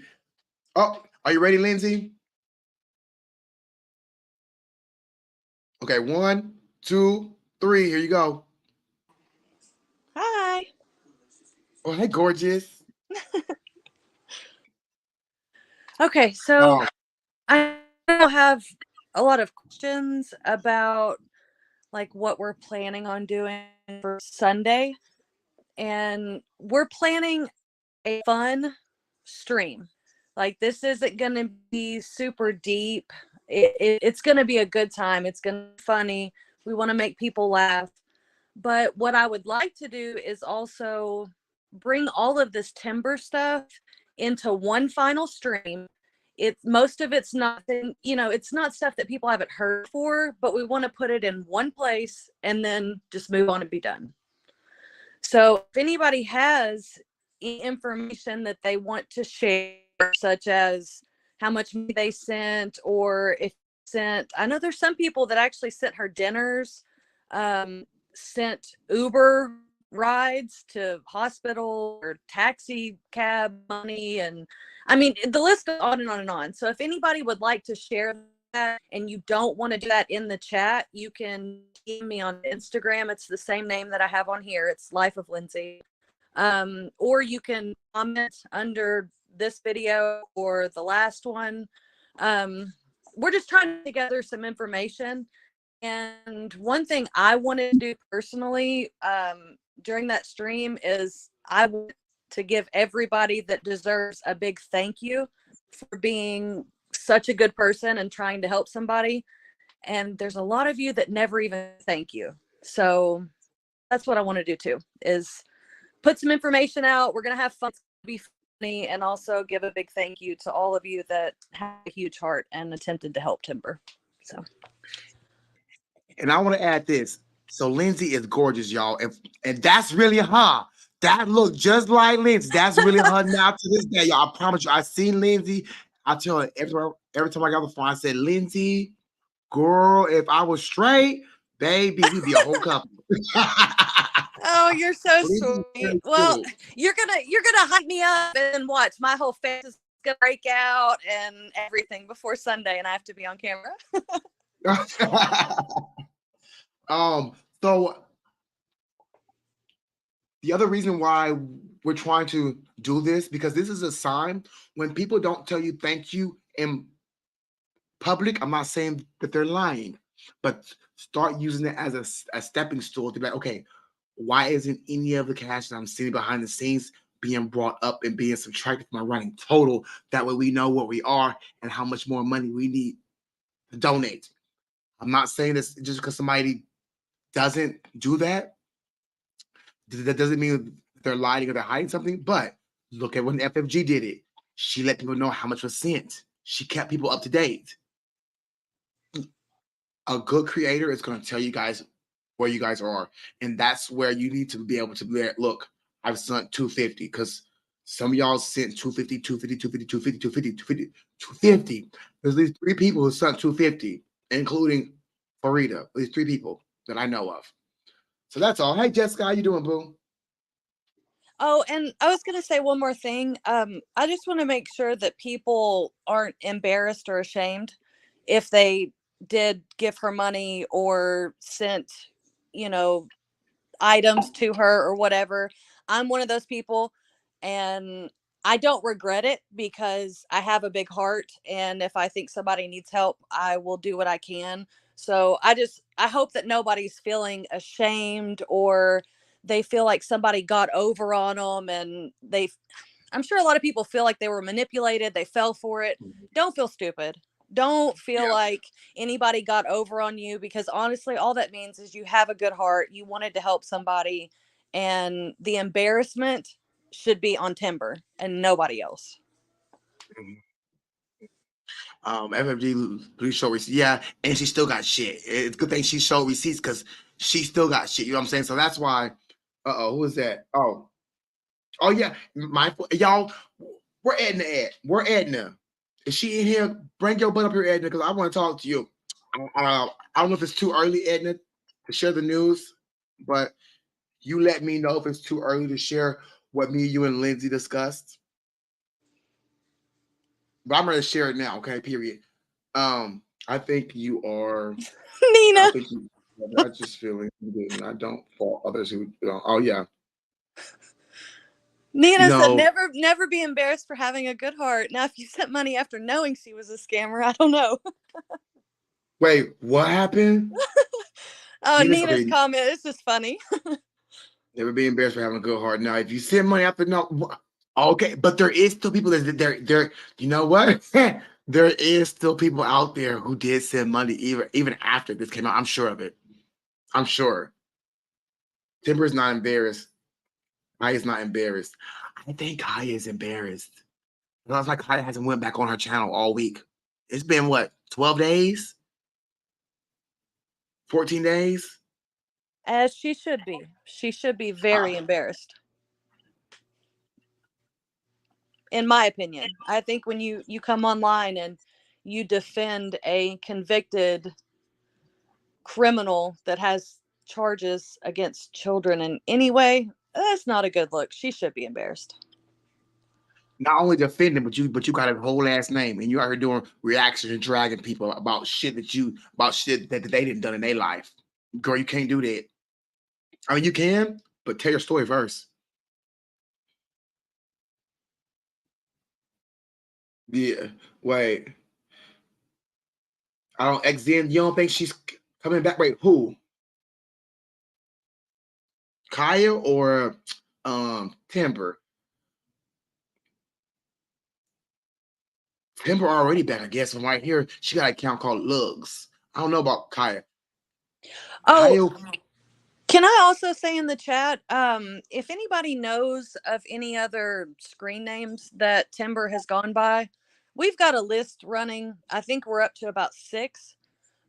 S3: Oh, are you ready, Lindsay? Okay, 1, 2, 3. Here you go.
S5: Hi.
S3: Oh, hey, gorgeous.
S5: Okay, so
S3: Oh,
S5: I have a lot of questions about like what we're planning on doing for Sunday. And we're planning a fun stream. Like this isn't going to be super deep. It's going to be a good time. It's going to be funny. We want to make people laugh. But what I would like to do is also bring all of this timber stuff into one final stream. It's most of it's nothing, it's not stuff that people haven't heard for, but we want to put it in one place and then just move on and be done. So if anybody has information that they want to share, such as how much money they sent, or if sent, I know there's some people that actually sent her dinners, sent Uber rides to hospital or taxi cab money. And I mean, the list goes on and on and on. So if anybody would like to share that and you don't want to do that in the chat, you can DM me on Instagram. It's the same name that I have on here. It's Life of Lindsay. Or you can comment under this video or the last one. We're just trying to put together some information. And one thing I wanted to do personally during that stream is I want to give everybody that deserves a big thank you for being such a good person and trying to help somebody. And there's a lot of you that never even thank you. So that's what I want to do too, is put some information out. We're going to have fun. It's gonna be and also give a big thank you to all of you that had a huge heart and attempted to help Timber. So,
S3: And I want to add this. So Lindsay is gorgeous, y'all. And that's really her. That look just like Lindsay. That's really her now to this day, y'all. I promise you. I seen Lindsay. I tell her every time I got on the phone, I said, Lindsay, girl, if I was straight, baby, we'd be a whole couple.
S5: oh, you're so
S3: Lindsay's
S5: sweet.
S3: very
S5: Well,
S3: cool.
S5: you're gonna hype me up and watch. My whole face is gonna break out and everything before Sunday, and I have to be on camera.
S3: So the other reason why we're trying to do this, because this is a sign when people don't tell you thank you in public. I'm not saying that they're lying, but start using it as a stepping stool to be like, okay, why isn't any of the cash that I'm seeing behind the scenes being brought up and being subtracted from my running total? That way we know where we are and how much more money we need to donate. I'm not saying this just because somebody doesn't do that. That doesn't mean they're lying or they're hiding something, but look at when FFG did it. She let people know how much was sent. She kept people up to date. A good creator is going to tell you guys where you guys are. And that's where you need to be able to be, look, I've sent 250 because some of y'all sent 250, 250, 250, 250, 250, 250, 250. There's at least 3 people who sent 250, including Farida. At least 3 people that I know of. So that's all. Hey, Jessica, how you doing, boo?
S5: Oh, and I was gonna say one more thing. I just want to make sure that people aren't embarrassed or ashamed if they did give her money or sent, you know, items to her or whatever. I'm one of those people, and I don't regret it because I have a big heart, and if I think somebody needs help, I will do what I can. So I hope that nobody's feeling ashamed or they feel like somebody got over on them, and I'm sure a lot of people feel like they were manipulated, they fell for it. Don't feel stupid. Don't feel
S3: Yeah.
S5: like anybody got over on you, because honestly, all that means is you have a good heart. You wanted to help somebody, and the embarrassment should be on Timber and nobody else.
S3: FFG please show receipts. Yeah, and she still got shit. It's a good thing she showed receipts because she still got shit. You know what I'm saying? So that's why. Who is that? Oh yeah, my y'all. We're Edna at. We're Edna. Is she in here? Bring your butt up here, Edna, because I want to talk to you. I don't know if it's too early, Edna, to share the news, but you let me know if it's too early to share what me, you, and Lindsay discussed. But I'm ready to share it now. Okay, period. I think you are. I
S5: Nina.
S3: think you. I just feeling good. I don't fault others who. Oh yeah. You
S5: Nina said,
S3: know.
S5: never be embarrassed for having a good heart. Now, if you sent money after knowing she was a scammer, I don't know.
S3: Wait, what happened?
S5: Oh,
S3: Nina's
S5: Nina's
S3: okay.
S5: comment is just funny.
S3: Never be embarrassed for having a good heart. Now, if you send money after no, okay, but there is still people that there. You know what? There is still people out there who did send money even after this came out. I'm sure of it. I'm sure. Timber is not embarrassed. Kaya is not embarrassed. I think Kaya is embarrassed. It looks like Kaya hasn't went back on her channel all week. It's been what, 12 days? 14 days?
S5: As she should be. She should be very embarrassed. In my opinion, I think when you come online and you defend a convicted criminal that has charges against children in any way, that's not a good look. She should be embarrassed.
S3: Not only defending, but you got a whole ass name, and you out here doing reactions and dragging people about shit that they didn't done in their life. Girl, you can't do that. I mean, you can, but tell your story first. Yeah. Wait. I don't XN. You don't think she's coming back? Wait, who? Kaya or Timber? Timber already back, I guess. From right here, she got an account called Lugs. I don't know about Kaya.
S5: Oh,
S3: Kaya,
S5: Can I also say in the chat, if anybody knows of any other screen names that Timber has gone by, we've got a list running. I think we're up to about 6.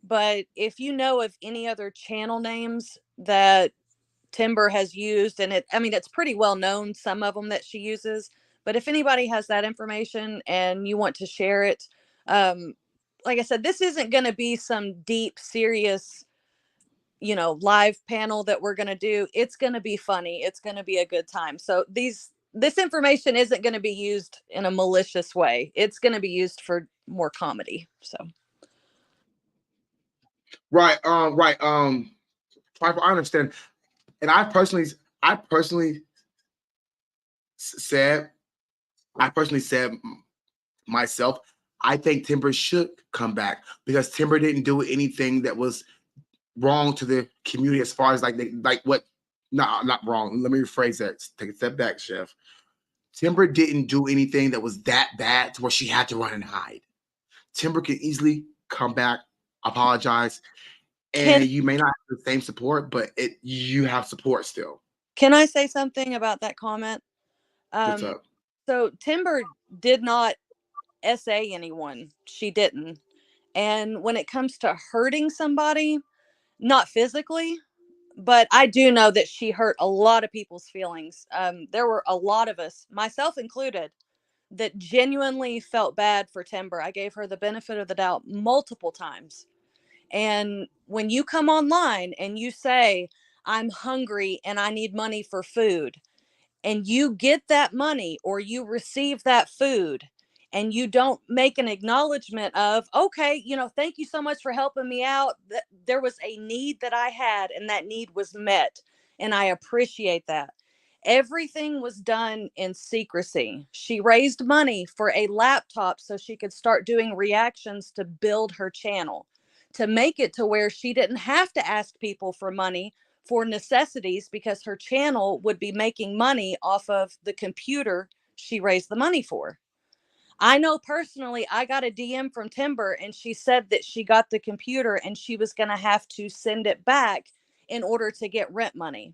S5: But if you know of any other channel names that Timber has used, and I mean, it's pretty well known, some of them that she uses. But if anybody has that information and you want to share it, um, like I said, this isn't going to be some deep, serious, live panel that we're going to do. It's going to be funny. It's going to be a good time. So this information isn't going to be used in a malicious way. It's going to be used for more comedy. So
S3: Right. Right. I understand. And I personally said, myself, I think Timber should come back because Timber didn't do anything that was wrong to the community as far as like what. No, not wrong. Let me rephrase that. Take a step back, Chef. Timber didn't do anything that was that bad to where she had to run and hide. Timber can easily come back, apologize,
S5: can
S3: and you may not have the same support, but you have support still.
S5: can I say something about that comment?
S3: What's
S5: Um,
S3: up?
S5: so Timber did not SA anyone. She didn't. And when it comes to hurting somebody, not physically, but I do know that she hurt a lot of people's feelings. There were a lot of us, myself included, that genuinely felt bad for Timber. I gave her the benefit of the doubt multiple times. And when you come online and you say, I'm hungry and I need money for food, and you get that money or you receive that food and you don't make an acknowledgement of, okay, thank you so much for helping me out. There was a need that I had and that need was met. And I appreciate that. Everything was done in secrecy. She raised money for a laptop so she could start doing reactions to build her channel, to make it to where she didn't have to ask people for money for necessities because her channel would be making money off of the computer she raised the money for. I know personally, I got a DM from Timber and she said that she got the computer and she was going to have to send it back in order to get rent money.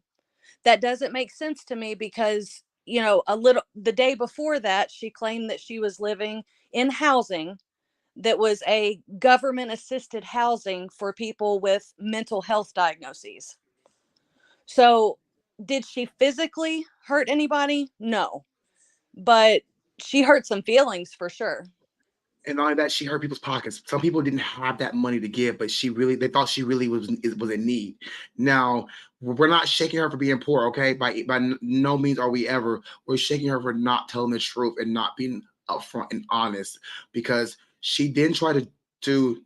S5: That doesn't make sense to me because, the day before that, she claimed that she was living in housing that was a government assisted housing for people with mental health diagnoses. So, did she physically hurt anybody? No, but she hurt some feelings for sure.
S3: And not only that, she hurt people's pockets. Some people didn't have that money to give, but they thought she really was in need. Now, we're not shaking her for being poor, okay? By no means are we ever. We're shaking her for not telling the truth and not being upfront and honest, because she then tried to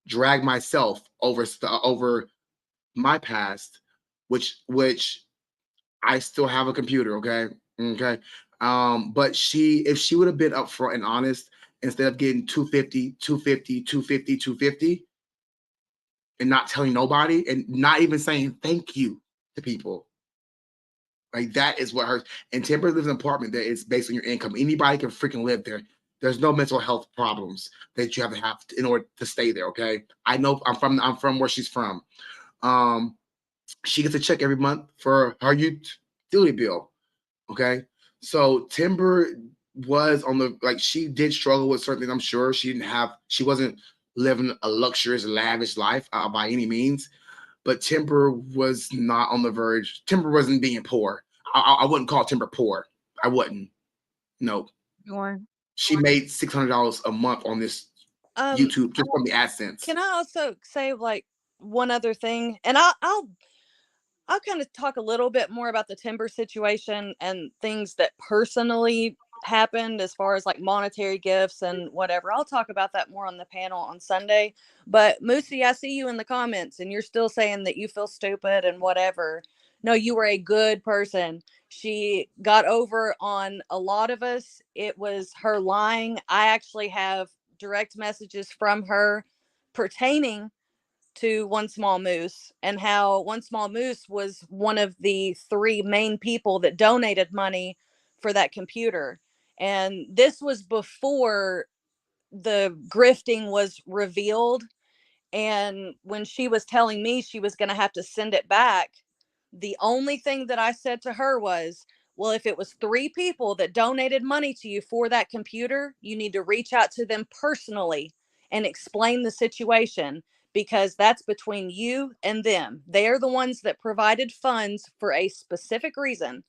S3: drag myself over my past, which I still have a computer, okay? Okay. But if she would have been upfront and honest, instead of getting 250, 250, 250, 250, and not telling nobody and not even saying thank you to people. Like that is what hurts. And Timber lives in an apartment that is based on your income. Anybody can freaking live there. There's no mental health problems that you have to have in order to stay there. Okay. I know I'm from where she's from. Um, she gets a check every month for her utility bill. Okay. So Timber was on the, like, she did struggle with certain things. I'm sure she wasn't living a luxurious, lavish life by any means, but Timber was not on the verge. Timber wasn't being poor. I wouldn't call Timber poor. I wouldn't. No.
S5: Sure.
S3: She made $600 a month on this
S5: Um,
S3: YouTube just from the AdSense.
S5: can I also say like one other thing? And I'll kind of talk a little bit more about the Timber situation and things that personally happened as far as like monetary gifts and whatever. I'll talk about that more on the panel on Sunday. But Moosey, I see you in the comments and you're still saying that you feel stupid and whatever. No, you were a good person. She got over on a lot of us. It was her lying. I actually have direct messages from her pertaining to One Small Moose and how One Small Moose was one of the 3 main people that donated money for that computer. And this was before the grifting was revealed. And when she was telling me she was going to have to send it back, The only thing that I said to her was, well, if it was 3 people that donated money to you for that computer, you need to reach out to them personally and explain the situation, because that's between you and them. They're the ones that provided funds for a specific reason.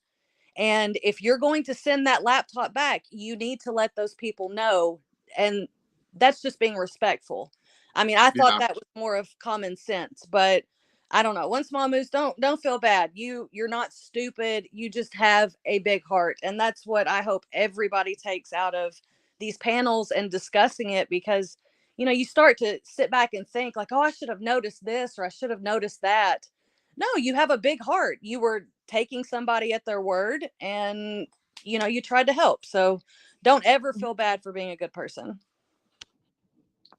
S5: And if you're going to send that laptop back, you need to let those people know. And that's just being respectful. I mean, I thought
S3: Yeah,
S5: that was more of common sense, but I don't know. Once mom moves, don't feel bad. You're not stupid. You just have a big heart. And that's what I hope everybody takes out of these panels and discussing it, because you start to sit back and think like, oh, I should have noticed this, or I should have noticed that. No, you have a big heart. You were taking somebody at their word, and you tried to help. So don't ever feel bad for being a good person.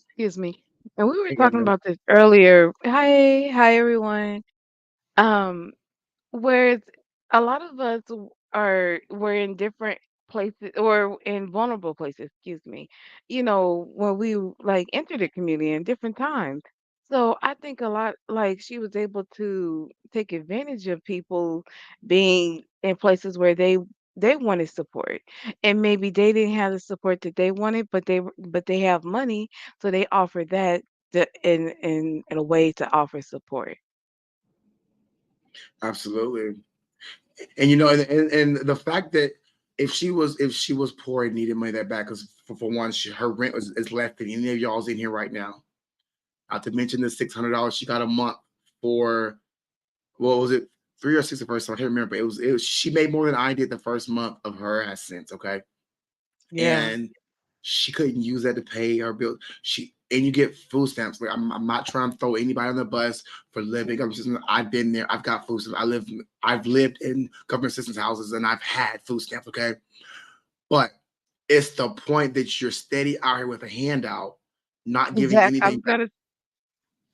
S6: Excuse me. And we were talking
S3: yeah,
S6: about this earlier. Hi everyone. Um, Whereas a lot of us were in different places or in vulnerable places, excuse me, when we like entered the community in different times. So I think a lot like she was able to take advantage of people being in places where they wanted support, and maybe they didn't have the support that they wanted, but they have money, so they offer that in a way to offer support.
S3: absolutely. And and the fact that if she was poor and needed money that back, because for one, her rent is less than any of y'all's in here right now. Not to mention the $600 she got a month for, what was it, 3 or 6 the first time? I can't remember. It was she made more than I did the first month of her AdSense. Okay,
S6: Yeah.
S3: and she couldn't use that to pay her bill. And you get food stamps. Like, I'm not trying to throw anybody on the bus for living. I've been there. I've got food stamps. I've lived in government assistance houses and I've had food stamps. Okay, but it's the point that you're steady out here with a handout, not giving
S6: Exact.
S3: anything back.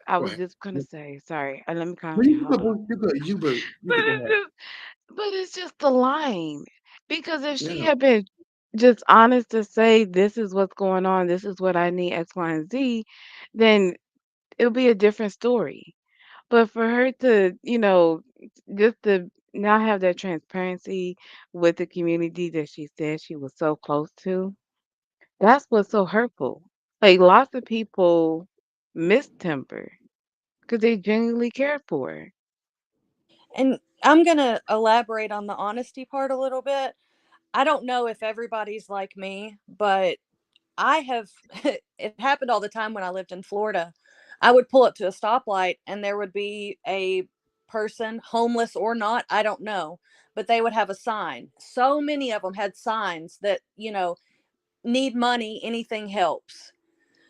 S6: I
S3: Go
S6: was
S3: ahead.
S6: just gonna say, sorry, let me
S3: No,
S6: calm down.
S3: you
S6: Hold
S3: good,
S6: on.
S3: boo. You good. You
S6: But
S3: good. Go
S6: it's
S3: ahead.
S6: just, but it's just the line. Because if she
S3: Yeah,
S6: had been just honest to say, this is what's going on, this is what I need, X, Y, and Z, then it'll be a different story. But for her to, just to not have that transparency with the community that she said she was so close to, that's what's so hurtful. Like lots of people miss Timber because they genuinely cared for her.
S5: And I'm going to elaborate on the honesty part a little bit. I don't know if everybody's like me, but I have, it happened all the time when I lived in Florida. I would pull up to a stoplight and there would be a person, homeless or not, I don't know, but they would have a sign. So many of them had signs that, need money, anything helps.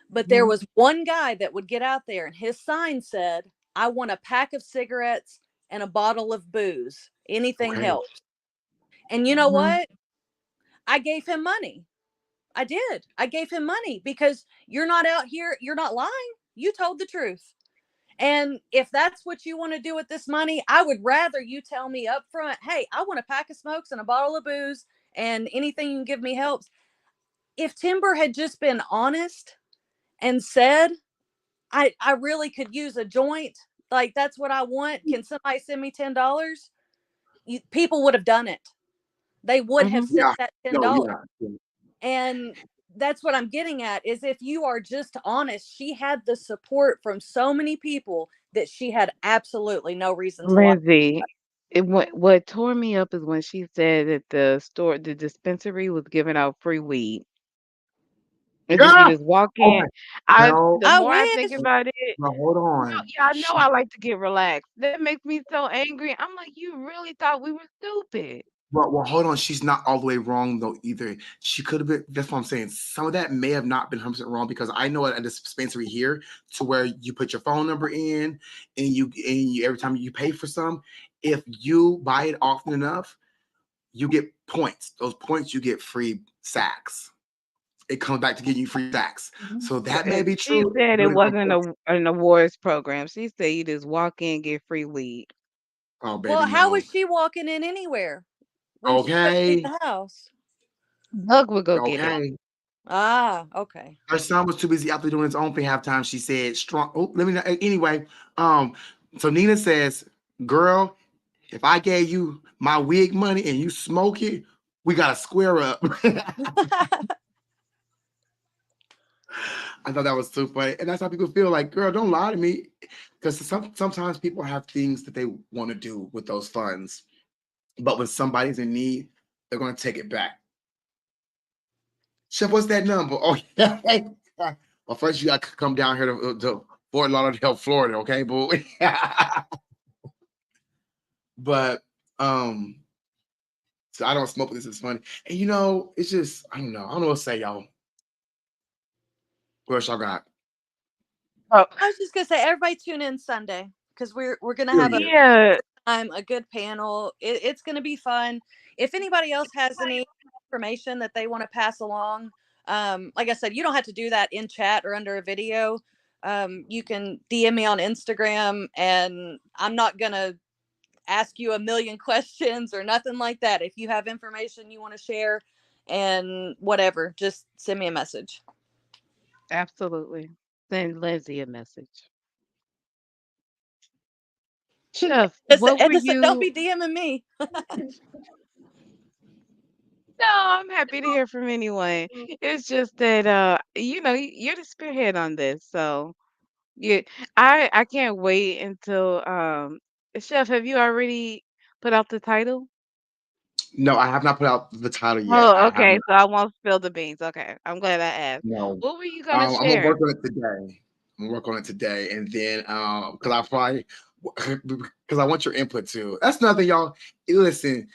S5: But there
S6: Mhm.
S5: was one guy that would get out there and his sign said, I want a pack of cigarettes and a bottle of booze. Anything
S3: okay.
S5: helps. And you know
S6: Mhm.
S5: what? I gave him money. I did. I gave him money because you're not out here, you're not lying. You told the truth. And if that's what you want to do with this money, I would rather you tell me up front, hey, I want a pack of smokes and a bottle of booze, and anything you can give me helps. If Timber had just been honest and said, I really could use a joint, like that's what I want. Can somebody send me $10? People would have done it. They would have
S6: Mhm.
S5: sent
S3: Yeah.
S5: that
S3: No.
S5: $10.
S3: Yeah. Yeah.
S5: And that's what I'm getting at, is if you are just honest, she had the support from so many people that she had absolutely no reason to lie.
S6: Lindsay, what tore me up is when she said that the dispensary was giving out free weed. And then you
S3: Yeah.
S6: just walk in.
S3: Okay. Well,
S6: The
S5: I
S6: more I think
S5: wish.
S6: about it,
S3: well, hold
S6: no,
S3: on.
S6: yeah, I know I like to get relaxed. That makes me so angry. I'm like, you really thought we were stupid.
S3: Well, hold on. She's not all the way wrong though either. She could have been. That's what I'm saying. Some of that may have not been 100% wrong, because I know at a dispensary here, to where you put your phone number in, and you every time you pay for some, if you buy it often enough, you get points. Those points, you get free sacks. It comes back to getting you free sacks.
S6: Mhm.
S3: So that may be
S6: She
S3: true.
S6: said
S3: But
S6: it wasn't an awards program. She said you just walk in, get free weed.
S3: oh, baby,
S5: Well, how
S3: no.
S5: was she walking in anywhere when she couldn't leave
S3: Okay.
S5: the house?
S6: Doug would go get it.
S3: Okay.
S5: Ah, okay.
S3: Her son was too busy out there doing his own thing half time. She said strong. Oh, let me know. Anyway, so Nina says, girl, If I gave you my wig money and you smoke it, we gotta square up. I thought that was too funny. And that's how people feel like, girl, don't lie to me. Because sometimes people have things that they want to do with those funds. But when somebody's in need, they're going to take it back. Chef, what's that number? Oh, yeah. Well, first you got to come down here to Fort Lauderdale, Florida, okay, boo? But so I don't smoke. This is funny. And it's just, I don't know. I don't know what to say, y'all. What else y'all got?
S6: Oh,
S5: I was just gonna say, everybody tune in Sunday because we're gonna have a
S3: Period.
S6: yeah.
S5: time, a good panel. It's gonna be fun. If anybody else has any information that they want to pass along, like I said, you don't have to do that in chat or under a video. You can DM me on Instagram, and I'm not gonna ask you a million questions or nothing like that. If you have information you want to share and whatever, just send me a message.
S6: Absolutely. Send Lindsay a message. Chef, what
S5: And
S6: were
S5: listen, don't
S6: you?
S5: be DMing me.
S6: No, I'm happy to hear from anyone. It's just that you're the spearhead on this. So yeah, I can't wait until Chef, have you already put out the title?
S3: No, I have not put out the title yet.
S6: Oh,
S3: I have
S6: okay.
S3: not.
S6: So I won't spill the beans. Okay. I'm glad I asked.
S3: No.
S6: What were you gonna
S3: I'm gonna
S6: share?
S3: work on it today. I'm gonna work on it today, and then because I probably because I want your input too. That's nothing, y'all. Listen.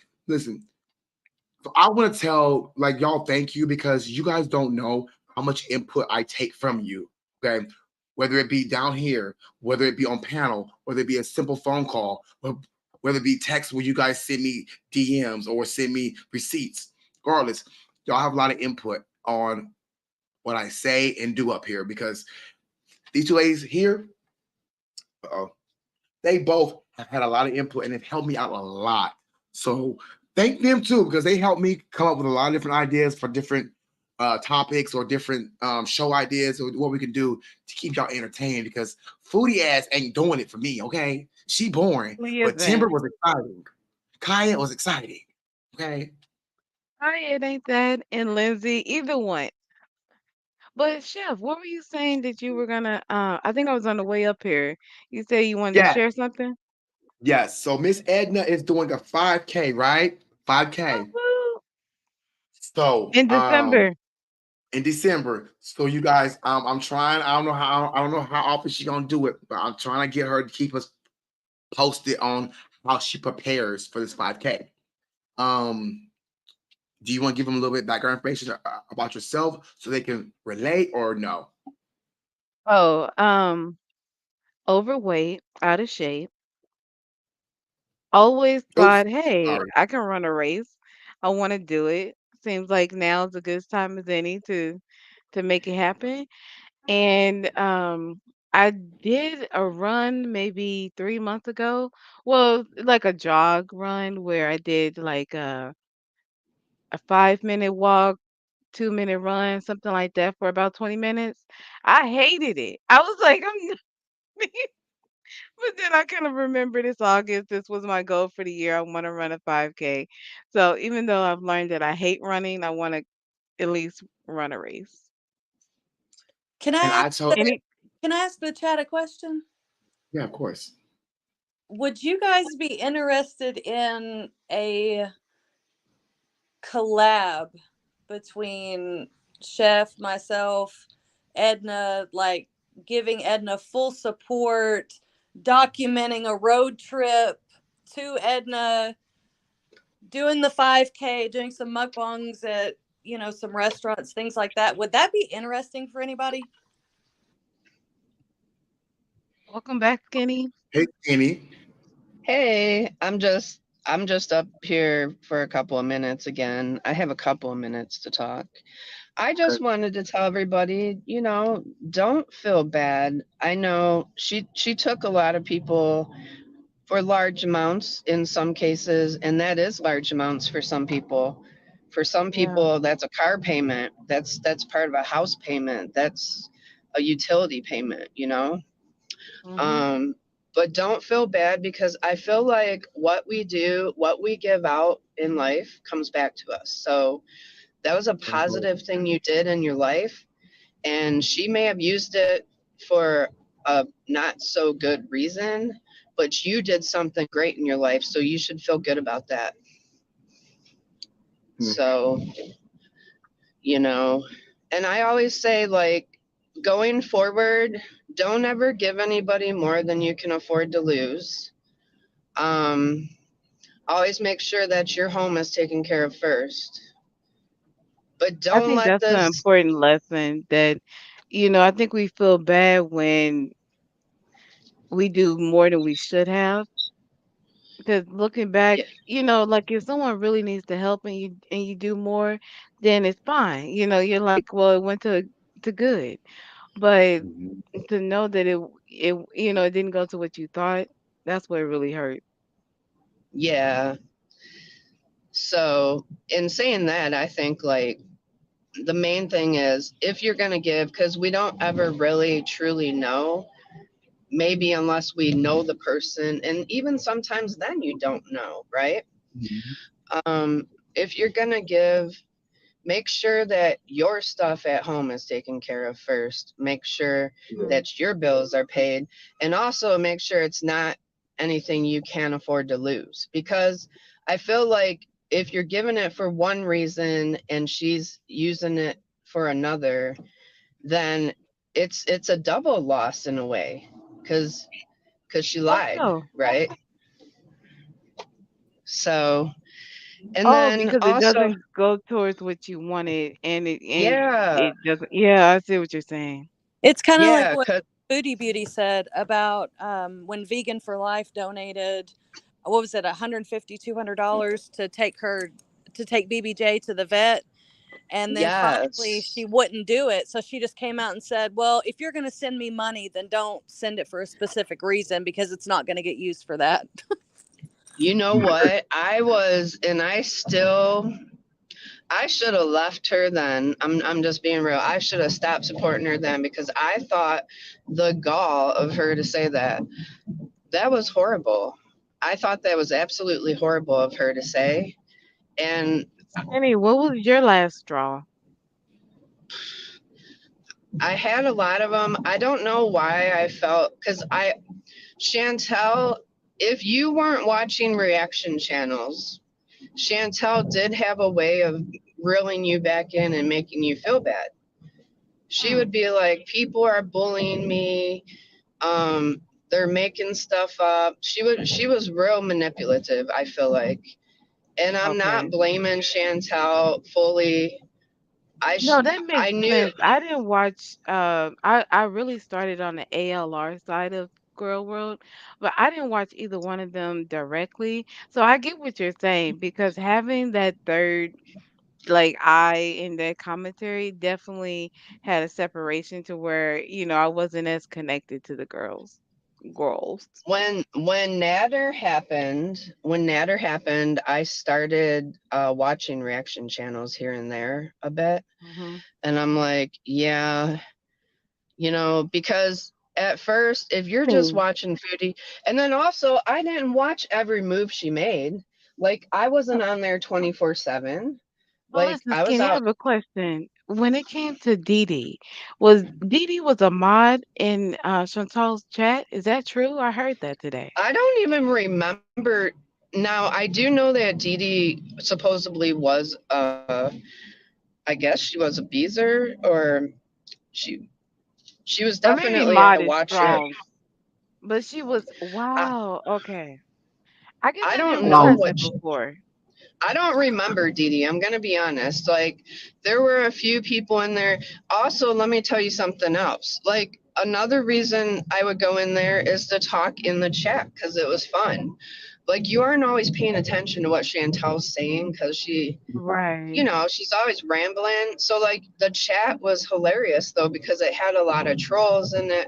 S3: So I want to tell like y'all thank you because you guys don't know how much input I take from you. Okay, whether it be down here, whether it be on panel, whether it be a simple phone call, or whether it be text where you guys send me DMs or send me receipts. Regardless, y'all have a lot of input on what I say and do up here because these two ladies here, uh-oh, they both have had a lot of input and have helped me out a lot. So thank them too because they helped me come up with a lot of different ideas for different topics or different show ideas or what we can do to keep y'all entertained because Foodie ass ain't doing it for me. Okay, she boring,
S6: Really
S3: but Timber
S6: isn't.
S3: was exciting. Kaya was exciting. Okay,
S6: I it ain't that and Lindsay, either one. But Chef, what were you saying that you were gonna I think I was on the way up here. You said you wanted to
S3: yeah,
S6: share something?
S3: yes. So Miss Edna is doing a 5K, right? 5K.
S6: Woo-hoo.
S3: So
S6: In December.
S3: in December. So you guys, I'm trying. I don't know how often she's gonna do it, but I'm trying to get her to keep us posted on how she prepares for this 5K. Um, do you want to give them a little bit of background information about yourself so they can relate or no?
S6: Oh, overweight, out of shape. Always
S3: Oops,
S6: thought, hey,
S3: sorry.
S6: I can run a race. I want to do it. Seems like now's a good time as any to make it happen. And I did a run maybe 3 months ago. Well, like a jog run where I did like a 5 minute walk, 2 minute run, something like that for about 20 minutes. I hated it. I was like, I'm not but then I kind of remember this August, this was my goal for the year. I want to run a 5K. So even though I've learned that I hate running, I want to at least run a race.
S5: Can I
S3: And
S5: ask
S3: I told,
S5: the
S6: Any
S5: Can I ask the chat a question?
S3: yeah, of course.
S5: Would you guys be interested in a collab between Chef, myself, Edna, like giving Edna full support, documenting a road trip to Edna, doing the 5K, doing some mukbangs at, some restaurants, things like that. Would that be interesting for anybody?
S6: welcome back, Skinny.
S3: Hey, Kenny.
S4: Hey, I'm just up here for a couple of minutes again. I have a couple of minutes to talk. I just wanted to tell everybody, don't feel bad. I know she took a lot of people for large amounts in some cases, and that is large amounts for some people. For some
S6: Yeah.
S4: people, that's a car payment. That's part of a house payment. That's a utility payment.
S6: Mhm.
S4: Um, but don't feel bad because I feel like what we do, what we give out in life comes back to us. So that was a positive thing you did in your life, and she may have used it for a not so good reason, but you did something great in your life, so you should feel good about that.
S3: Hmm.
S4: So, you know, and I always say, like, going forward, don't ever give anybody more than you can afford to lose. Um, Always make sure that your home is taken care of first. But
S6: I
S4: don't
S6: think
S4: let
S6: that's an
S4: this,
S6: important lesson that, I think we feel bad when we do more than we should have. Because looking back,
S4: yeah,
S6: like if someone really needs the help and you do more, then it's fine. You're like, well, it went to good. But
S3: Mhm.
S6: to know that it didn't go to what you thought, that's what really hurt.
S4: yeah. So, in saying that, I think like the main thing is if you're going to give, because we don't ever really truly know, maybe unless we know the person, and even sometimes then you don't know, right?
S3: Mhm.
S4: Um, if you're going to give, make sure that your stuff at home is taken care of first. Make sure
S6: Mhm.
S4: that your bills are paid, and also make sure it's not anything you can't afford to lose. Because I feel like if you're giving it for one reason and she's using it for another, then it's a double loss in a way, because she
S6: How
S4: lied,
S6: so?
S4: right? So, and
S6: Oh,
S4: then
S6: because it
S4: also,
S6: doesn't go towards what you wanted, and
S4: yeah,
S6: it doesn't. Yeah, I see what you're saying.
S5: It's kind of like
S4: yeah,
S5: what
S4: 'cause
S5: Foodie Beauty said about when Vegan for Life donated, what was it, 150, $200 to take BBJ to the vet. And then finally she
S4: yes.
S5: wouldn't do it. So she just came out and said, well, if you're going to send me money, then don't send it for a specific reason because it's not going to get used for that.
S4: You know what? I was, and I still, I should have left her then. I'm just being real. I should have stopped supporting her then because I thought the gall of her to say that, that was horrible. I thought that was absolutely horrible of her to say. And
S6: Annie, what was your last straw?
S4: I had a lot of them. I don't know why I felt, because Chantel, if you weren't watching reaction channels, Chantel did have a way of reeling you back in and making you feel bad. She
S6: Hmm.
S4: would be like, people are bullying me. Um, they're making stuff up. She was real manipulative, I feel like. And I'm not
S6: Okay.
S4: blaming Chantel fully.
S6: No, that
S4: I
S6: makes
S4: knew
S6: sense. I didn't watch. I really started on the ALR side of Girl World, but I didn't watch either one of them directly. So I get what you're saying because having that third like eye in that commentary definitely had a separation to where I wasn't as connected to the girls.
S4: when Natter happened, I started watching reaction channels here and there a bit.
S6: Hmm.
S4: And I'm like, yeah, because at first, if you're just
S6: Hey,
S4: watching Foodie, and then also, I didn't watch every move she made. Like, I wasn't on there 24/7.
S6: well,
S4: Like,
S6: listen,
S4: I was
S6: Skinny, I
S4: out.
S6: have a question. When it came to was a mod in Chantal's chat? Is that true? I heard that today.
S4: I don't even remember. Now, I do know that Dee Dee supposedly was, I guess she was a Beezer, or she she was
S6: Or maybe
S4: definitely a
S6: mod is
S4: watcher.
S6: strong, but she was
S4: I,
S6: wow. Okay, I guess
S4: I
S6: I
S4: don't
S6: never
S4: know
S6: heard
S3: Um,
S6: that
S4: what
S6: before.
S4: I don't remember, Dee Dee. I'm gonna be honest. Like, there were a few people in there. Also, let me tell you something else. Like, another reason I would go in there is to talk in the chat because it was fun. Like, you aren't always paying attention to what Chantel's saying because
S6: Right.
S4: she's always rambling. So, like, the chat was hilarious though because it had a lot of trolls in it,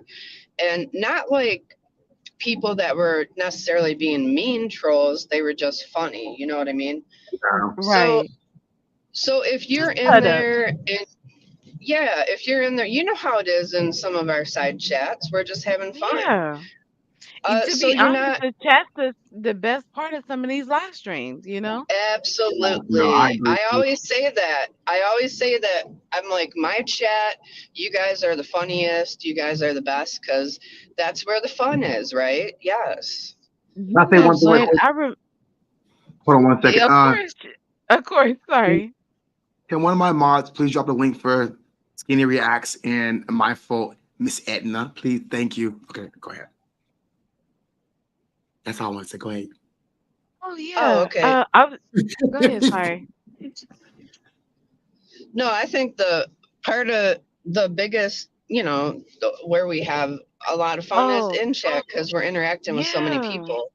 S4: and not like people that were necessarily being mean trolls. They were just funny. You know what I mean? So
S6: Right.
S4: So if
S6: Just
S4: you're in
S6: cut up.
S4: there, if you're in there, you know how it is in some of our side chats. We're just having fun.
S6: Yeah. To
S7: So
S6: be
S7: you're
S6: honest,
S7: not
S6: the chat's the best part of some of these live streams, you know?
S3: No, I
S7: absolutely.
S3: agree.
S7: I always say that. I always say that. I'm like, my chat, you guys are the funniest. You guys are the best because that's where the fun is, right? Yes.
S3: Can I
S6: You
S3: say
S6: know
S3: one thing right
S6: what?
S3: quick? Hold on one second.
S6: Of course, of course. Sorry.
S3: Can one of my mods please drop the link for Skinny Reacts and my fault, Miss Edna? Please, thank you. Okay, go ahead. That's all I want to say. Go ahead.
S6: Oh
S7: Oh,
S6: yeah.
S7: okay.
S6: Go ahead. Sorry.
S7: No, I think the part of the biggest, where we have a lot of fun is
S6: Oh
S7: in chat because we're interacting with so many
S6: yeah.
S7: people.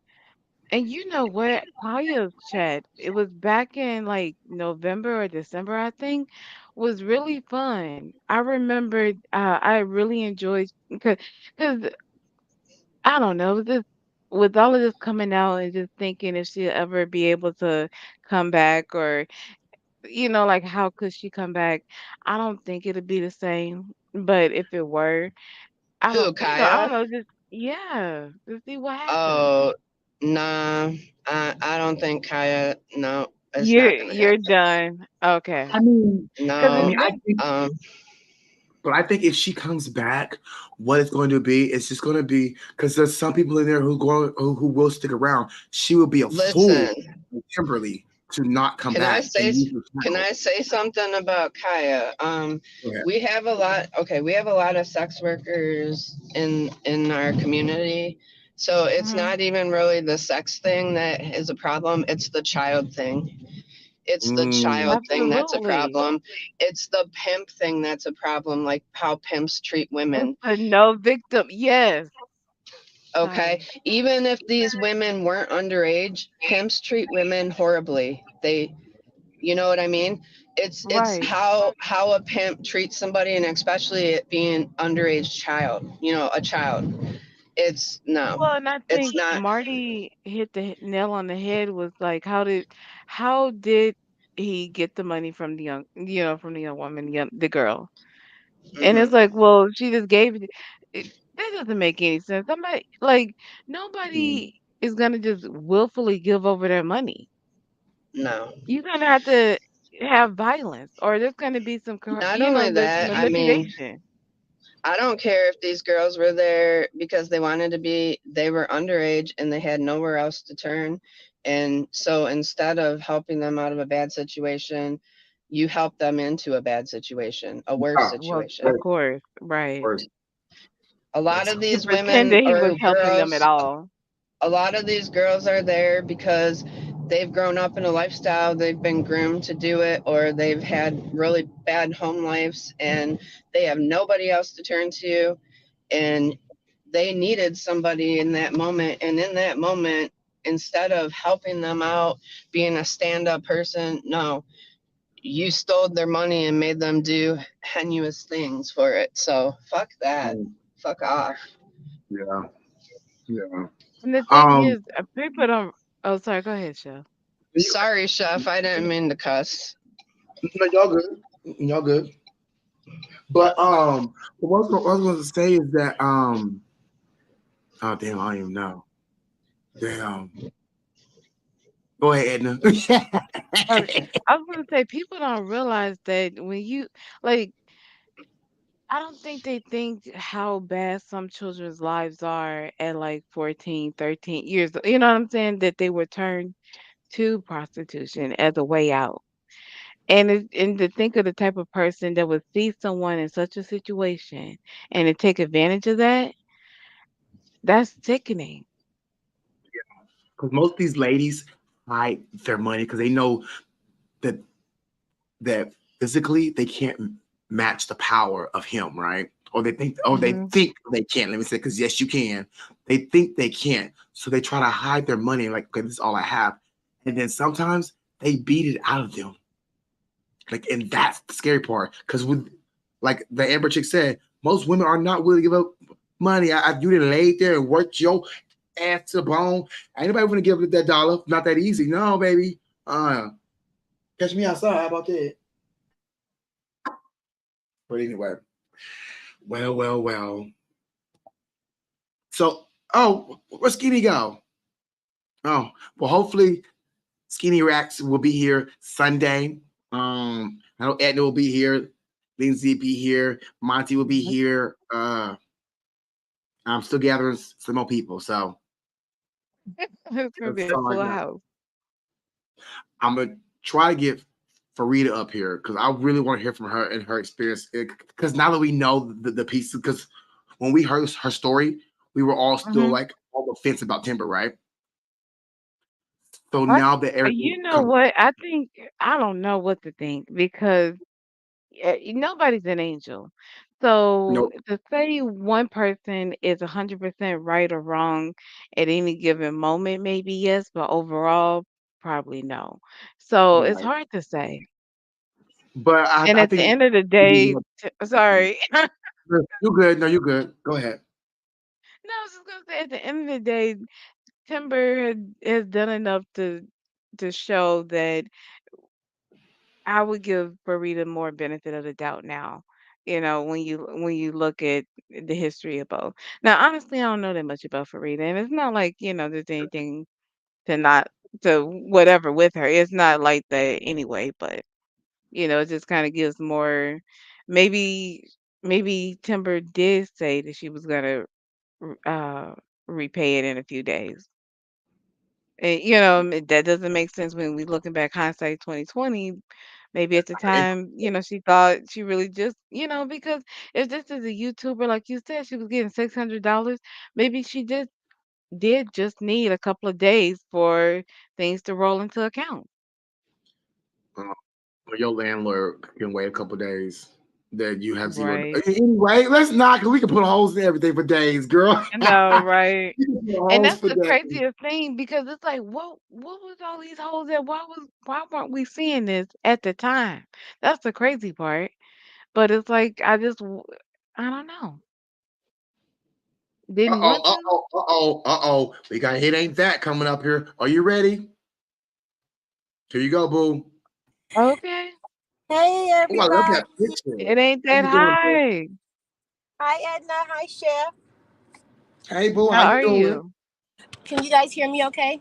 S6: And you know what? Kaya's chat, it was back in like November or December, I think, was really fun. I remember I really enjoyed because I don't know, just with all of this coming out and just thinking if she'll ever be able to come back or like how could she come back? I don't think it'd be the same. But if it were,
S7: Who,
S6: I don't
S7: Kaya?
S6: know, just yeah, to see what happens.
S7: Oh, nah. I don't think Kaya. No, it's
S6: You're
S7: not gonna
S6: you're
S7: happen.
S6: done. Okay.
S3: I mean,
S6: Because
S3: I
S7: No.
S3: mean,
S6: it's
S3: I
S6: been
S3: think,
S7: Um.
S3: but I think if she comes back, what it's going to be, it's just going to be because there's some people in there who will stick around. She will be a fool,
S7: Listen.
S3: Kimberly, to not come
S7: Can I
S3: back
S7: say
S3: and use her
S7: can
S3: channel.
S7: I say something about Kaya?
S3: Go ahead.
S7: We have a lot. Okay, we have a lot of sex workers in our community. So it's
S6: mhm,
S7: not even really the sex thing that is a problem. It's the child thing. It's the
S3: Mm,
S7: child thing that's a
S6: absolutely.
S7: problem. It's the pimp thing that's a problem, like how pimps treat
S6: It's
S7: women.
S6: a no victim. Yes.
S7: Okay.
S6: Sorry.
S7: Even if these women weren't underage, pimps treat women horribly. You know what I mean? It's
S6: Right.
S7: how a pimp treats somebody, and especially it being underage child. A child. It's no,
S6: Well, and I
S7: it's
S6: think
S7: not.
S6: Marty hit the nail on the head was like, how did he get the money from from the young woman, the girl? And it's
S7: Hmm.
S6: like, well, she just gave it. That doesn't make any sense. Nobody
S3: mm,
S6: is gonna just willfully give over their money.
S7: No.
S6: You're gonna have to have violence, or there's gonna be some,
S7: Not only that, I mean,
S6: manipulation.
S7: I don't care if these girls were there because they wanted to be. They were underage and they had nowhere else to turn. And so instead of helping them out of a bad situation, you help them into a bad situation, a worse
S3: ah,
S6: Well,
S7: situation.
S6: of
S3: of
S6: course, right.
S3: course.
S7: A lot
S3: Yes.
S7: of
S6: To
S7: these
S6: pretend
S7: women
S6: that he was
S7: or
S6: helping them at
S7: girls,
S6: all.
S7: a lot of these girls are there because they've grown up in a lifestyle, they've been groomed to do it, or they've had really bad home lives and they have nobody else to turn to. And they needed somebody in that moment. And in that moment, instead of helping them out, being a stand up person, no, you stole their money and made them do heinous things for it. So fuck that.
S3: Mm,
S7: Fuck off.
S3: yeah. Yeah.
S6: And the thing
S3: Um.
S6: is, people don't. Oh, sorry. Go ahead, Chef.
S3: You,
S7: Sorry, chef. I didn't mean to cuss.
S3: no, y'all good. Y'all good. But what I was going to say is that oh damn, I don't even know. Damn. Go ahead, Edna.
S6: Uh, I was gonna say people don't realize that when you like, I don't think they think how bad some children's lives are at like 14, 13 years. You know what I'm saying? That they were turned to prostitution as a way out. And to think of the type of person that would see someone in such a situation and to take advantage of that, that's sickening.
S3: Because most of these ladies hide their money because they know that that physically they can't match the power of him, right? Or they
S6: Hmm.
S3: think they can't. Let me say, because yes, you can. They think they can't, so they try to hide their money. Like, okay, this is all I have, and then sometimes they beat it out of them. Like, and that's the scary part. Because with, like the Amber chick said, most women are not willing to give up money. You didn't lay there and worked your ass to the bone. Ain't nobody gonna give up that dollar. Not that easy. No, baby. Catch me outside. How about that? But anyway, well. So Oh, where Skinny go? Oh, well, hopefully Skinny Racks will be here Sunday. I know Edna will be here, Lindsay will be here, Monty will be here. I'm still gathering some more people, so
S6: It's gonna be
S3: that's
S6: a
S3: all I
S6: full
S3: got.
S6: house.
S3: I'm gonna try to get Farida up here because I really want to hear from her and her experience. Because now that we know the pieces, because when we heard her story, we were all still
S6: Hmm.
S3: like on the fence about Timber, right? So
S6: I,
S3: now that everything
S6: you know
S3: comes,
S6: what? I think I don't know what to think because nobody's an angel. So
S3: no,
S6: to say one person is 100% right or wrong at any given moment, maybe yes, but overall, probably no. So it's
S3: right.
S6: hard to say.
S3: But
S6: And
S3: I
S6: at the
S3: think
S6: end of the day, sorry. No,
S3: you're good. No, you're good. Go ahead.
S6: I was just gonna say at the end of the day, Timber has done enough to show that I would give Farida more benefit of the doubt now. When you look at the history of both. Now, honestly, I don't know that much about Farida, and it's not like there's anything to not to whatever with her. It's not like that anyway. But it just kind of gives more. Maybe maybe Timber did say that she was gonna uh repay it in a few days. And, that doesn't make sense when we looking back hindsight 2020. Maybe at the
S3: I agree.
S6: time, she thought she really just, because if this is a YouTuber, like you said, she was getting $600. Maybe she just did just need a couple of days for things to roll into account.
S3: Uh, or your landlord can wait a couple days. That you have zero.
S6: Right.
S3: Anyway, let's not, because we can put holes in everything for days, girl.
S6: I know, right?
S3: You can put
S6: And
S3: holes
S6: that's
S3: for
S6: the
S3: days.
S6: craziest thing because it's like, what was all these hoes at? Why weren't we seeing this at the time? That's the crazy part. But it's like I don't know.
S3: Uh
S6: Didn't
S3: oh,
S6: want
S3: uh
S6: to?
S3: oh, uh oh. We got It Ain't That coming up here. Are you ready? Here you go, boo.
S6: Okay.
S8: Hey
S3: Oh, I love that
S8: everybody.
S3: picture.
S6: It ain't
S3: How
S6: that
S3: you doing, boo?
S6: high.
S8: Hi Edna. Hi Chef.
S3: Hey, boo, how
S6: How
S3: you
S6: are
S3: doing?
S6: you?
S8: Can you guys hear me okay?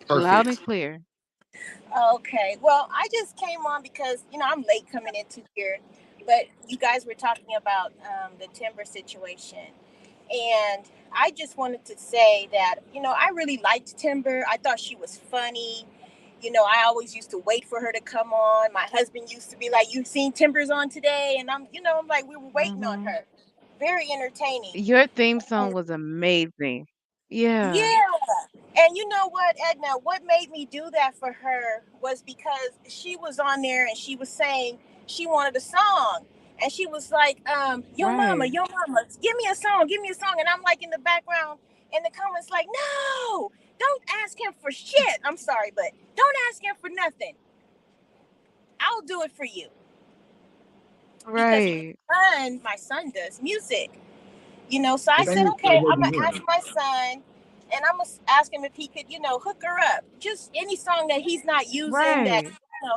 S6: Loud and
S3: Perfect.
S6: clear.
S8: Okay. Well, I just came on because, I'm late coming into here, but you guys were talking about the timber situation. And I just wanted to say that, I really liked Timber. I thought she was funny. I always used to wait for her to come on. My husband used to be like, "You seen Timbers on today?" And I'm like, we were waiting on
S6: Hmm.
S8: her. Very entertaining.
S6: Your theme song was amazing. Yeah.
S8: Yeah. And you know what, Edna? What made me do that for her was because she was on there and she was saying she wanted a song. And she was like,
S6: Right.
S8: yo mama, give me a song. And I'm like in the background in the comments, like, no, don't ask him for shit. I'm sorry, but don't ask him for nothing. I'll do it for you. Because
S6: Right.
S8: my son does music. So I
S3: Is that
S8: said,
S3: his
S8: okay, I'm
S3: baby
S8: gonna ask
S3: girl?
S8: my son, and I'm gonna ask him if he could, hook her up. Just any song that he's not using that
S6: Right.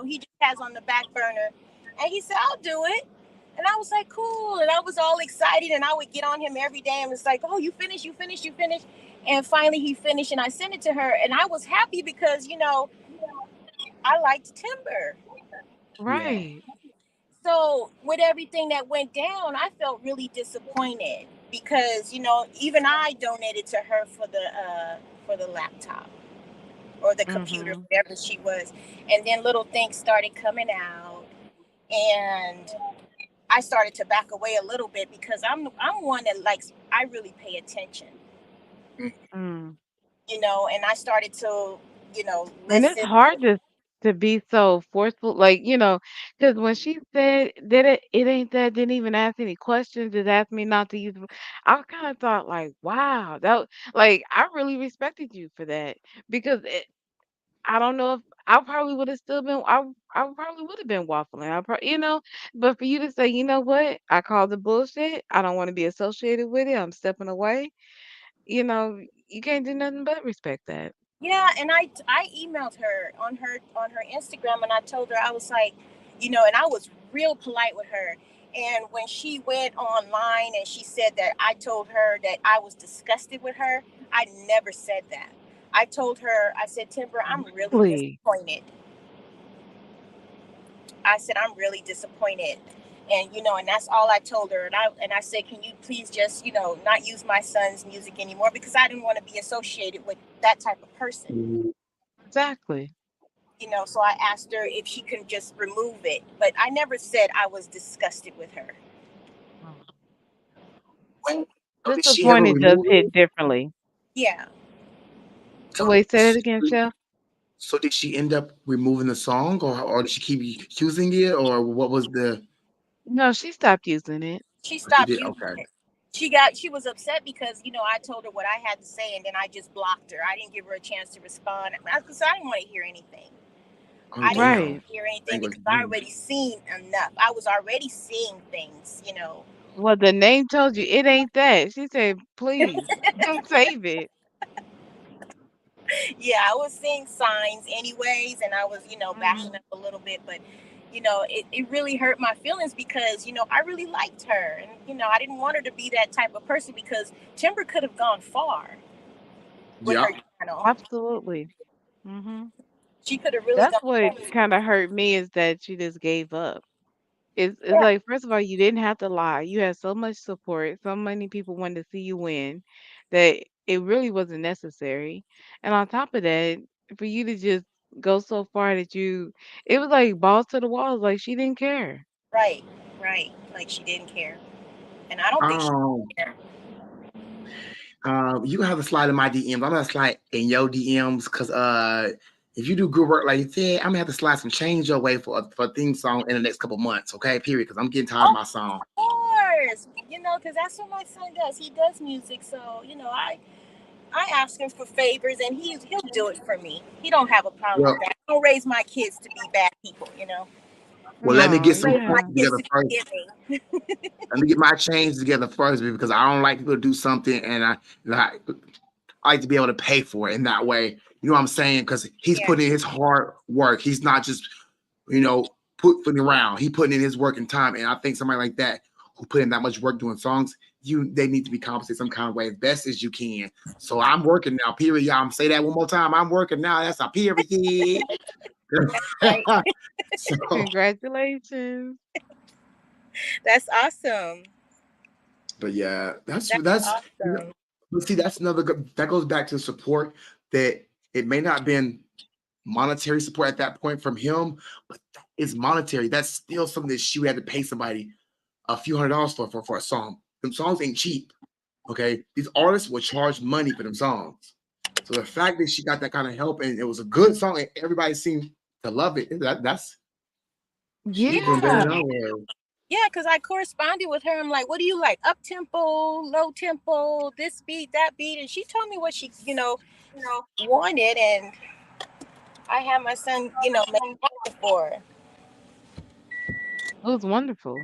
S8: he just has on the back burner. And he said, I'll do it. And I was like, cool. And I was all excited, and I would get on him every day and was like, oh, you finished, you finished, you finished. And finally he finished, and I sent it to her, and I was happy because I liked Timber.
S3: Yeah.
S6: Right.
S8: So with everything that went down, I felt really disappointed because even I donated to her for the laptop or the computer,
S6: Hmm.
S8: whatever she was, and then little things started coming out, and I started to back away a little bit because I'm one that likes I really pay attention,
S6: Mm.
S8: and I started to
S6: And it's
S8: listen.
S6: hard to be so forceful, like, because when she said that it ain't that, didn't even ask any questions, just asked me not to use. I kind of thought like, wow, like I really respected you for that because I don't know if I probably would have still been. I probably would have been waffling. But for you to say, you know what, I called the bullshit. I don't want to be associated with it. I'm stepping away. You can't do nothing but respect that.
S8: Yeah, and I emailed her on her Instagram, and I told her I was like, and I was real polite with her, And when she went online and she said that I told her that I was disgusted with her, I never said that. I told her, I said, Timber, I'm really
S6: Really?
S8: disappointed. I said, I'm really disappointed. And and that's all I told her. And I said, can you please just, not use my son's music anymore, because I didn't want to be associated with that type of person.
S6: Exactly.
S8: So I asked her if she can just remove it, but I never said I was disgusted with her.
S6: Oh.
S3: When, so did she ever
S6: Disappointed does
S3: remove
S6: hit
S3: it?
S6: differently.
S8: Yeah.
S3: So,
S6: Wait, say that again, Chef.
S3: so did she end up removing the song, or did she keep using it, or what was the?
S6: No, she stopped using it.
S8: She
S3: She
S8: stopped
S3: did
S8: using
S3: okay.
S8: it. She was upset because I told her what I had to say, and then I just blocked her. I didn't give her a chance to respond because I didn't want to hear anything.
S3: Oh
S8: I didn't want
S3: damn.
S6: Right.
S8: to hear anything
S3: Ain't what
S8: because
S3: you
S8: I
S3: doing.
S8: already seen enough. I was already seeing things.
S6: Well, the name told you it ain't that. She said, please save it.
S8: Yeah, I was seeing signs anyways, and I was, backing
S6: Hmm.
S8: up a little bit, but it really hurt my feelings because, I really liked her, and I didn't want her to be that type of person because Timber could have gone far with her
S3: Yep.
S8: channel.
S6: Absolutely. Hmm.
S8: She could have really
S6: That's
S8: gone
S6: what
S8: far.
S6: kind of hurt me is that she just gave up. It's
S8: Yeah,
S6: like, first of all, you didn't have to lie. You had so much support. So many people wanted to see you win that it really wasn't necessary. And on top of that, for you to just go so far that it was like balls to the walls, like she didn't care.
S8: right, right. Like she didn't care, and I don't think she
S3: Um,
S8: cared.
S3: you have to slide in my DMs. I'm gonna slide in your DMs because if you do good work like that, I'm gonna have to slide some change your way for a theme song in the next couple months, okay? Period. Because I'm getting tired of
S8: Of
S3: my song.
S8: course, because that's what my son does. He does music, so I ask him for favors, and he'll do it for me. He don't have a problem with
S3: Well,
S8: that. I don't raise my kids to be bad people.
S3: let me
S6: Oh,
S3: get some
S8: Raise my
S3: change
S6: yeah.
S8: kids
S3: together
S8: to be
S3: first.
S8: giving.
S3: Let me get my change together first because I don't like people to do something and I like to be able to pay for it in that way. You know what I'm saying? Because he's
S8: Yeah,
S3: putting in his hard work. He's not just, putting around. He putting in his work and time. And I think somebody like that who put in that much work doing songs, they need to be compensated some kind of way as best as you can. So I'm working now. Period. Y'all, I'm say that one more time. I'm working now. That's a period.
S8: right.
S3: So,
S6: Congratulations.
S8: That's awesome.
S3: but yeah,
S8: That's
S3: that's
S8: awesome.
S3: but see, that's another that goes back to support that it may not been monetary support at that point from him, but that is monetary. That's still something that she would have to pay somebody a few $100s for a song. Them songs ain't cheap. Okay. These artists will charge money for them songs. So the fact that she got that kind of help and it was a good song and everybody seemed to love it, she's doing better
S8: Yeah,
S3: than I was.
S8: yeah. Because I corresponded with her. I'm like, what do you like? Up tempo, low tempo, this beat, that beat, and she told me what she, wanted, and I had my son, make it for her.
S6: It was wonderful.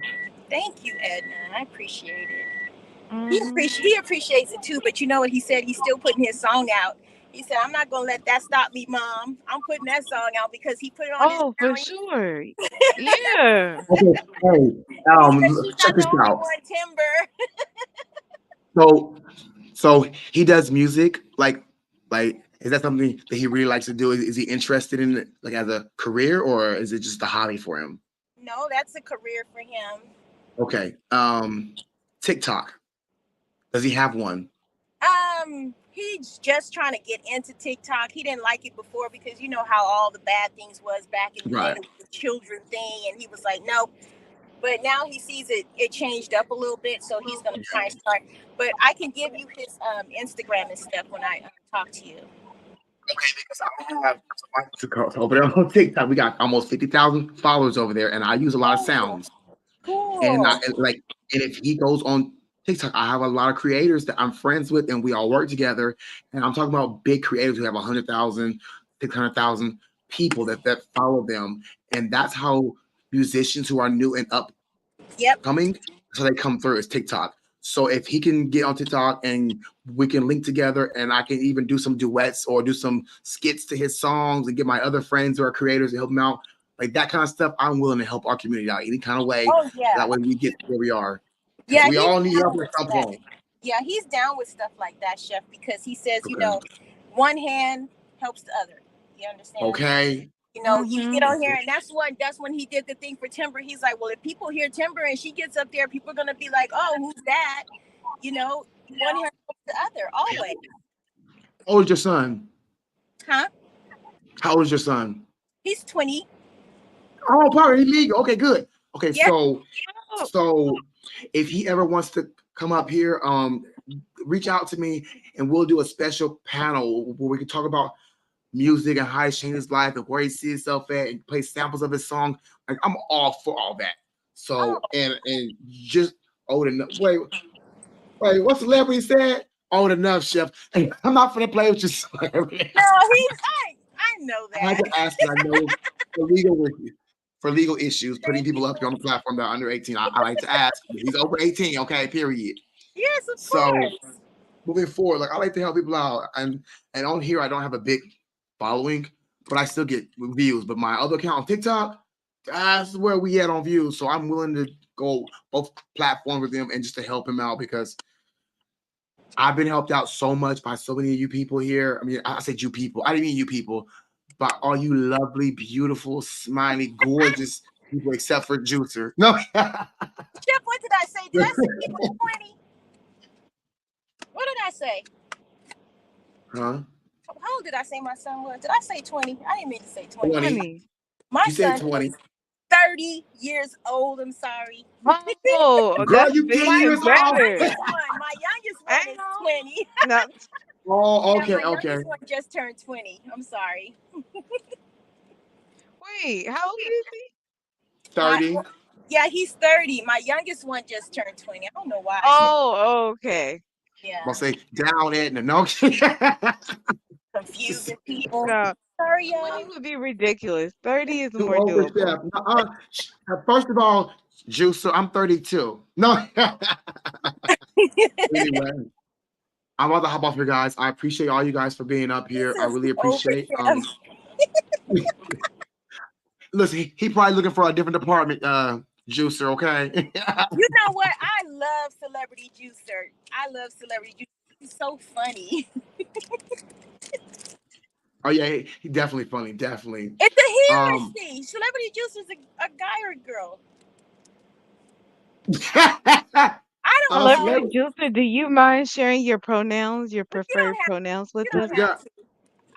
S8: Thank you, Edna. I appreciate it.
S6: Hmm.
S8: He appreciates it too. But you know what he said? He's still putting his song out. He said, "I'm not gonna let that stop me, Mom. I'm putting that song out because he put it on his
S6: Oh, for
S8: talent."
S6: sure. Yeah.
S3: Okay, hey,
S8: He said, "She's
S3: check
S8: not the
S3: this
S8: only
S3: out.
S8: one, Timber."
S3: So so he does music, like is that something that he really likes to do? Is he interested in it like as a career or is it just a hobby for him?
S8: No, that's a career for him.
S3: Okay. TikTok. Does he have one?
S8: He's just trying to get into TikTok. He didn't like it before because you know how all the bad things was back in the day
S3: Right.
S8: with the children thing, and he was like, "No." But now he sees it changed up a little bit, so he's gonna try and start. But I can give you his Instagram and stuff when I talk to you.
S3: Okay, because I have so over there on TikTok. We got almost 50,000 followers over there, and I use a lot of
S8: Oh,
S3: sounds. And
S8: cool.
S3: if he goes on TikTok, I have a lot of creators that I'm friends with, and we all work together. And I'm talking about big creators who have 100,000, 600,000 people that follow them, and that's how musicians who are new and
S8: Yep.
S3: upcoming, so they come through is TikTok. So if he can get on TikTok and we can link together, and I can even do some duets or do some skits to his songs and get my other friends who are creators to help him out, like that kind of stuff, I'm willing to help our community out any kind of way.
S8: Oh
S3: That
S8: yeah,
S3: way we get where we are, because
S8: yeah,
S3: we
S8: he's
S3: all need help
S8: down
S3: at
S8: with
S3: some
S8: that.
S3: point.
S8: Yeah, he's down with stuff like that, Chef, because he says,
S3: Okay.
S8: one hand helps the other. You understand?
S3: Okay.
S8: You
S6: Mm-hmm.
S8: get on here, and that's when he did the thing for Timber. He's like, well, if people hear Timber and she gets up there, people are gonna be like, oh, who's that? You know, one hand helps the other always,
S3: How old is your son?
S8: huh?
S3: How old is your son?
S8: He's 20.
S3: Oh, probably legal. Okay, good. Okay,
S8: Yeah.
S6: Oh,
S3: so if he ever wants to come up here, reach out to me and we'll do a special panel where we can talk about music and how he changed his life and where he sees himself at and play samples of his song. Like I'm all for all that.
S8: Oh,
S3: So and just old enough. Wait, what celebrity said? Old enough, chef. Hey, I'm not gonna play with your celebrity.
S8: no, I know
S3: I had
S8: that.
S3: to ask because I know for legal for legal issues, putting
S8: Thank
S3: people up
S8: you.
S3: here on the platform that are under 18. I like to ask. He's over 18, okay, period.
S8: Yes, of
S3: So
S8: course.
S3: moving forward, like I like to help people out. And on here I don't have a big following, but I still get views. But my other account on TikTok, that's where we at on views. So I'm willing to go both platforms with him and just to help him out because I've been helped out so much by so many of you people here. I mean, I said you people. I didn't mean you people, but all you lovely, beautiful, smiley, gorgeous people, except for Juicer. No,
S8: Chef, what did I say? Did I say he was 20? What did I say?
S3: huh?
S8: How old did I say my son was? Did I say 20? I didn't mean to say 20.
S3: 20.
S6: funny.
S8: My
S3: You said
S8: son
S3: 20.
S8: is 30 years old. I'm sorry.
S6: Oh,
S3: Girl,
S6: that's
S3: you 10
S6: bigger
S8: My
S6: and
S3: years
S8: my
S3: off.
S6: better.
S8: youngest one, my youngest one
S6: I
S8: is
S6: know.
S8: 20.
S6: No.
S3: Oh,
S8: Yeah,
S3: okay,
S8: my
S3: okay.
S8: youngest one just turned 20. I'm sorry.
S6: Wait, how old is he?
S8: My
S3: 30.
S8: Yeah, he's 30. My youngest one just turned 20. I don't know why I said
S6: Oh, okay.
S3: I'll
S8: yeah.
S3: say down at no.
S8: Confusing people.
S6: No,
S8: Sorry,
S6: 20
S8: y'all.
S6: would be ridiculous. 30 is
S3: Too
S6: more
S3: old for
S6: doable.
S3: chef. First of all, Juicer, I'm 32. No. Anyway, I'm about to hop off here, guys. I appreciate all you guys for being up
S8: He
S3: here. I
S8: says
S3: really
S8: too old for
S3: appreciate.
S8: chef.
S3: Listen, he probably looking for a different department, Juicer. Okay.
S8: You know what? I love Celebrity Juicer. I love Celebrity Juicer. He's so funny.
S3: Oh yeah, he definitely funny. Definitely.
S8: It's a he or
S3: Um.
S8: she. Celebrity Juicer's a guy or a girl. I don't know.
S6: Celebrity
S3: Celebrity.
S6: Juicer, do you mind sharing your pronouns, your
S8: But you don't
S6: preferred
S8: have
S6: pronouns
S8: you
S6: with us?
S8: don't have
S3: Yeah,
S8: to.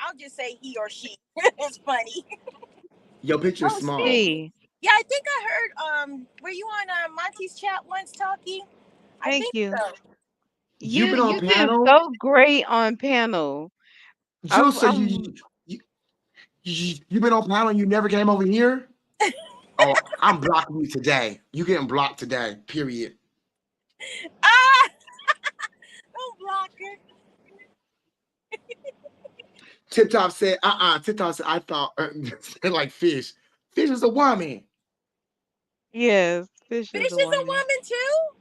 S8: I'll just say he or she. It's funny.
S3: your picture is
S6: Oh,
S3: small.
S6: see.
S8: Yeah, I think I heard were you on Monty's chat once talking? I
S6: Thank
S8: think
S6: you.
S8: so.
S3: You've been on
S6: You did
S3: panel,
S6: so great on panel.
S3: Juicer.
S6: I'm
S3: You you've been on panel. And you never came over here. Oh, I'm blocking you today. You getting blocked today. Period.
S8: Ah, don't block her.
S3: Tip Top said, Tip Top said, I thought like fish. Fish is a woman.
S6: yes, Fish
S8: Fish
S6: is a
S8: is a
S6: woman.
S8: woman too?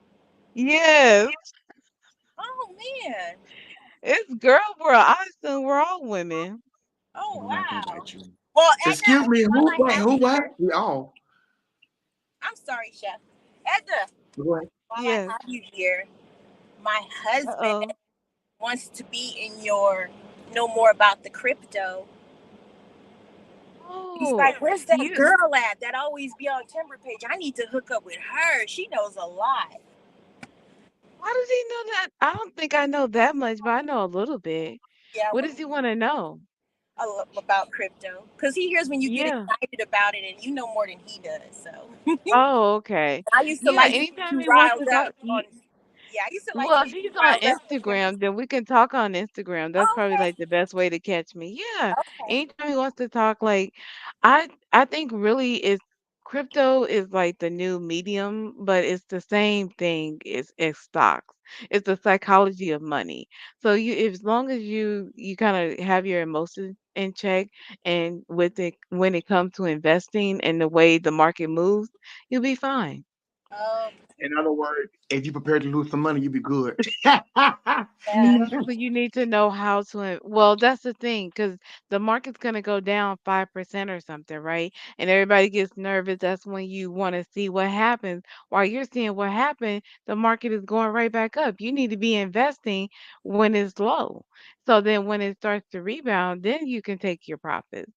S6: Yes,
S8: Oh man.
S6: it's girl world. I assume we're all women.
S8: Oh
S3: I'm not gonna
S8: wow.
S3: invite you.
S8: Well,
S3: Excuse
S8: Edna,
S3: me,
S8: while
S3: who?
S8: I
S3: Wait,
S8: have
S3: who?
S8: you
S3: What?
S8: here,
S3: We all.
S8: I'm sorry, Chef. Edna,
S3: Go ahead.
S8: while I
S6: Yes.
S8: have you here, my husband
S6: Uh-oh.
S8: wants to be in your know more about the crypto. He's
S6: Oh,
S8: like, where's that
S6: you.
S8: girl at that always be on Timber page? I need to hook up with her. She knows a lot.
S6: Why does he know that? I don't think I know that much, but I know a little bit.
S8: Yeah,
S6: What does he want to know?
S8: about crypto because he hears when you get
S6: Yeah.
S8: excited about it, and you know more than he does. So
S6: Oh, okay.
S8: I used to
S6: Yeah,
S8: like to get
S6: anytime
S8: you
S6: he wants
S8: riled
S6: to talk,
S8: up on. Yeah, I used to like to
S6: well, if
S8: get you
S6: he's on
S8: riled up on
S6: Instagram,
S8: Timber's.
S6: then we can talk on Instagram. That's probably
S8: Okay,
S6: like the best way to catch me. Yeah.
S8: okay.
S6: Anytime he wants to talk, like I think really is crypto is like the new medium, but it's the same thing as stocks. It's the psychology of money. So as long as you kind of have your emotions in check and with it when it comes to investing and the way the market moves, you'll be fine.
S8: Oh,
S3: In other words, if you prepare to lose some money, you be good.
S8: yeah.
S6: So you need to know how to well, that's the thing, because the market's gonna go down 5% or something, right? And everybody gets nervous. That's when you want to see what happens. While you're seeing what happened, the market is going right back up. You need to be investing when it's low. So then when it starts to rebound, then you can take your profits.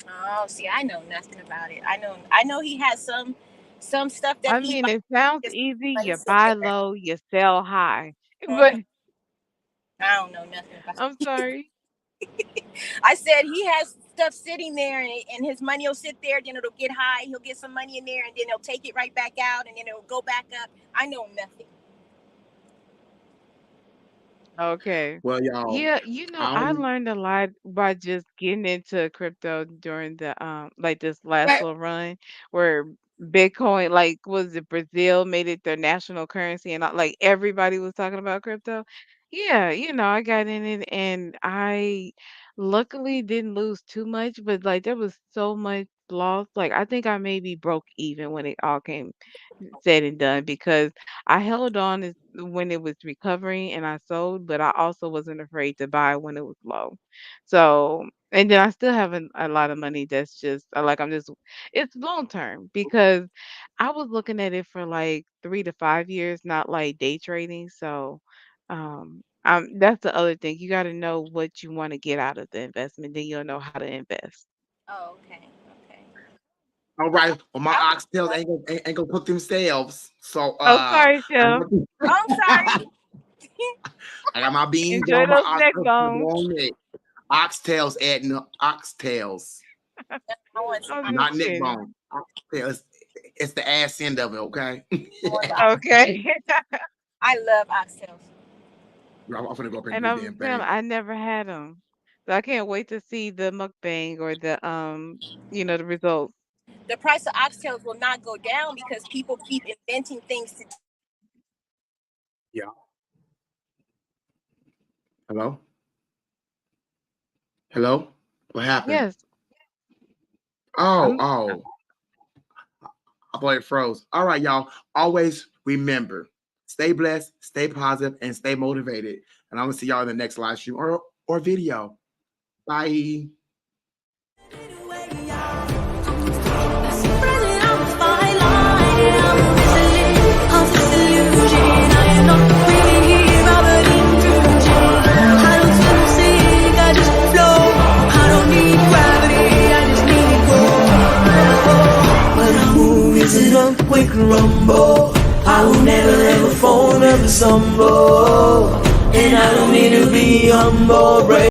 S8: Oh, see, I know nothing about it. I know he has some stuff that
S6: I
S8: he
S6: mean,
S8: buys
S6: it sounds
S8: just
S6: easy. You
S8: place it
S6: buy
S8: there.
S6: low, you sell high.
S8: Mhm.
S6: But
S8: I don't know nothing about
S6: I'm
S8: it.
S6: sorry.
S8: I said he has stuff sitting there, and his money will sit there. Then it'll get high. He'll get some money in there, and then he'll take it right back out, and then it'll go back up. I know nothing.
S6: Okay.
S3: Well, y'all,
S6: Yeah,
S3: I
S6: I
S3: don't.
S6: learned a lot by just getting into crypto during the like this last
S3: What?
S6: little run where Bitcoin, like was it Brazil made it their national currency and like everybody was talking about crypto. Yeah, I got in it and I luckily didn't lose too much, but like there was so much loss. Like I think I maybe broke even when it all came said and done because I held on when it was recovering and I sold, but I also wasn't afraid to buy when it was low. So, and then I still have a lot of money that's just like it's long term because I was looking at it for like 3 to 5 years, not like day trading. So, that's the other thing. You got to know what you want to get out of the investment, then you'll know how to invest.
S8: Oh, okay, okay.
S3: All right. Well, my
S8: I was
S3: oxtails
S8: like,
S3: ain't gonna cook themselves. So
S6: Oh, sorry,
S3: I
S6: Chef.
S3: got,
S8: oh, I'm sorry.
S3: I got my beans
S6: Enjoy
S3: on my
S6: those neck
S3: oxtails
S6: bones.
S3: on it. Oxtails adding up oxtails,
S8: I want some.
S6: I was
S3: not
S6: just
S3: neck
S6: kidding.
S3: bone. Oxtails. It's the ass end of it, okay?
S8: I want the.
S6: Okay.
S8: I love oxtails.
S3: I'm gonna go up and
S6: And
S3: do the
S6: I'm
S3: damn
S6: telling
S3: thing.
S6: I never had them, so I can't wait to see the mukbang or the results.
S8: The price of oxtails will not go down because people keep inventing things to.
S3: Yeah. Hello? Hello? What happened?
S6: Yes,
S3: Oh,
S6: I'm
S3: oh. I thought it froze. All right, y'all. Always remember, stay blessed, stay positive, and stay motivated. And I'm gonna see y'all in the next live stream or video. Bye.
S1: Quick rumble. I will never ever fall, never stumble. And I don't need to be humble.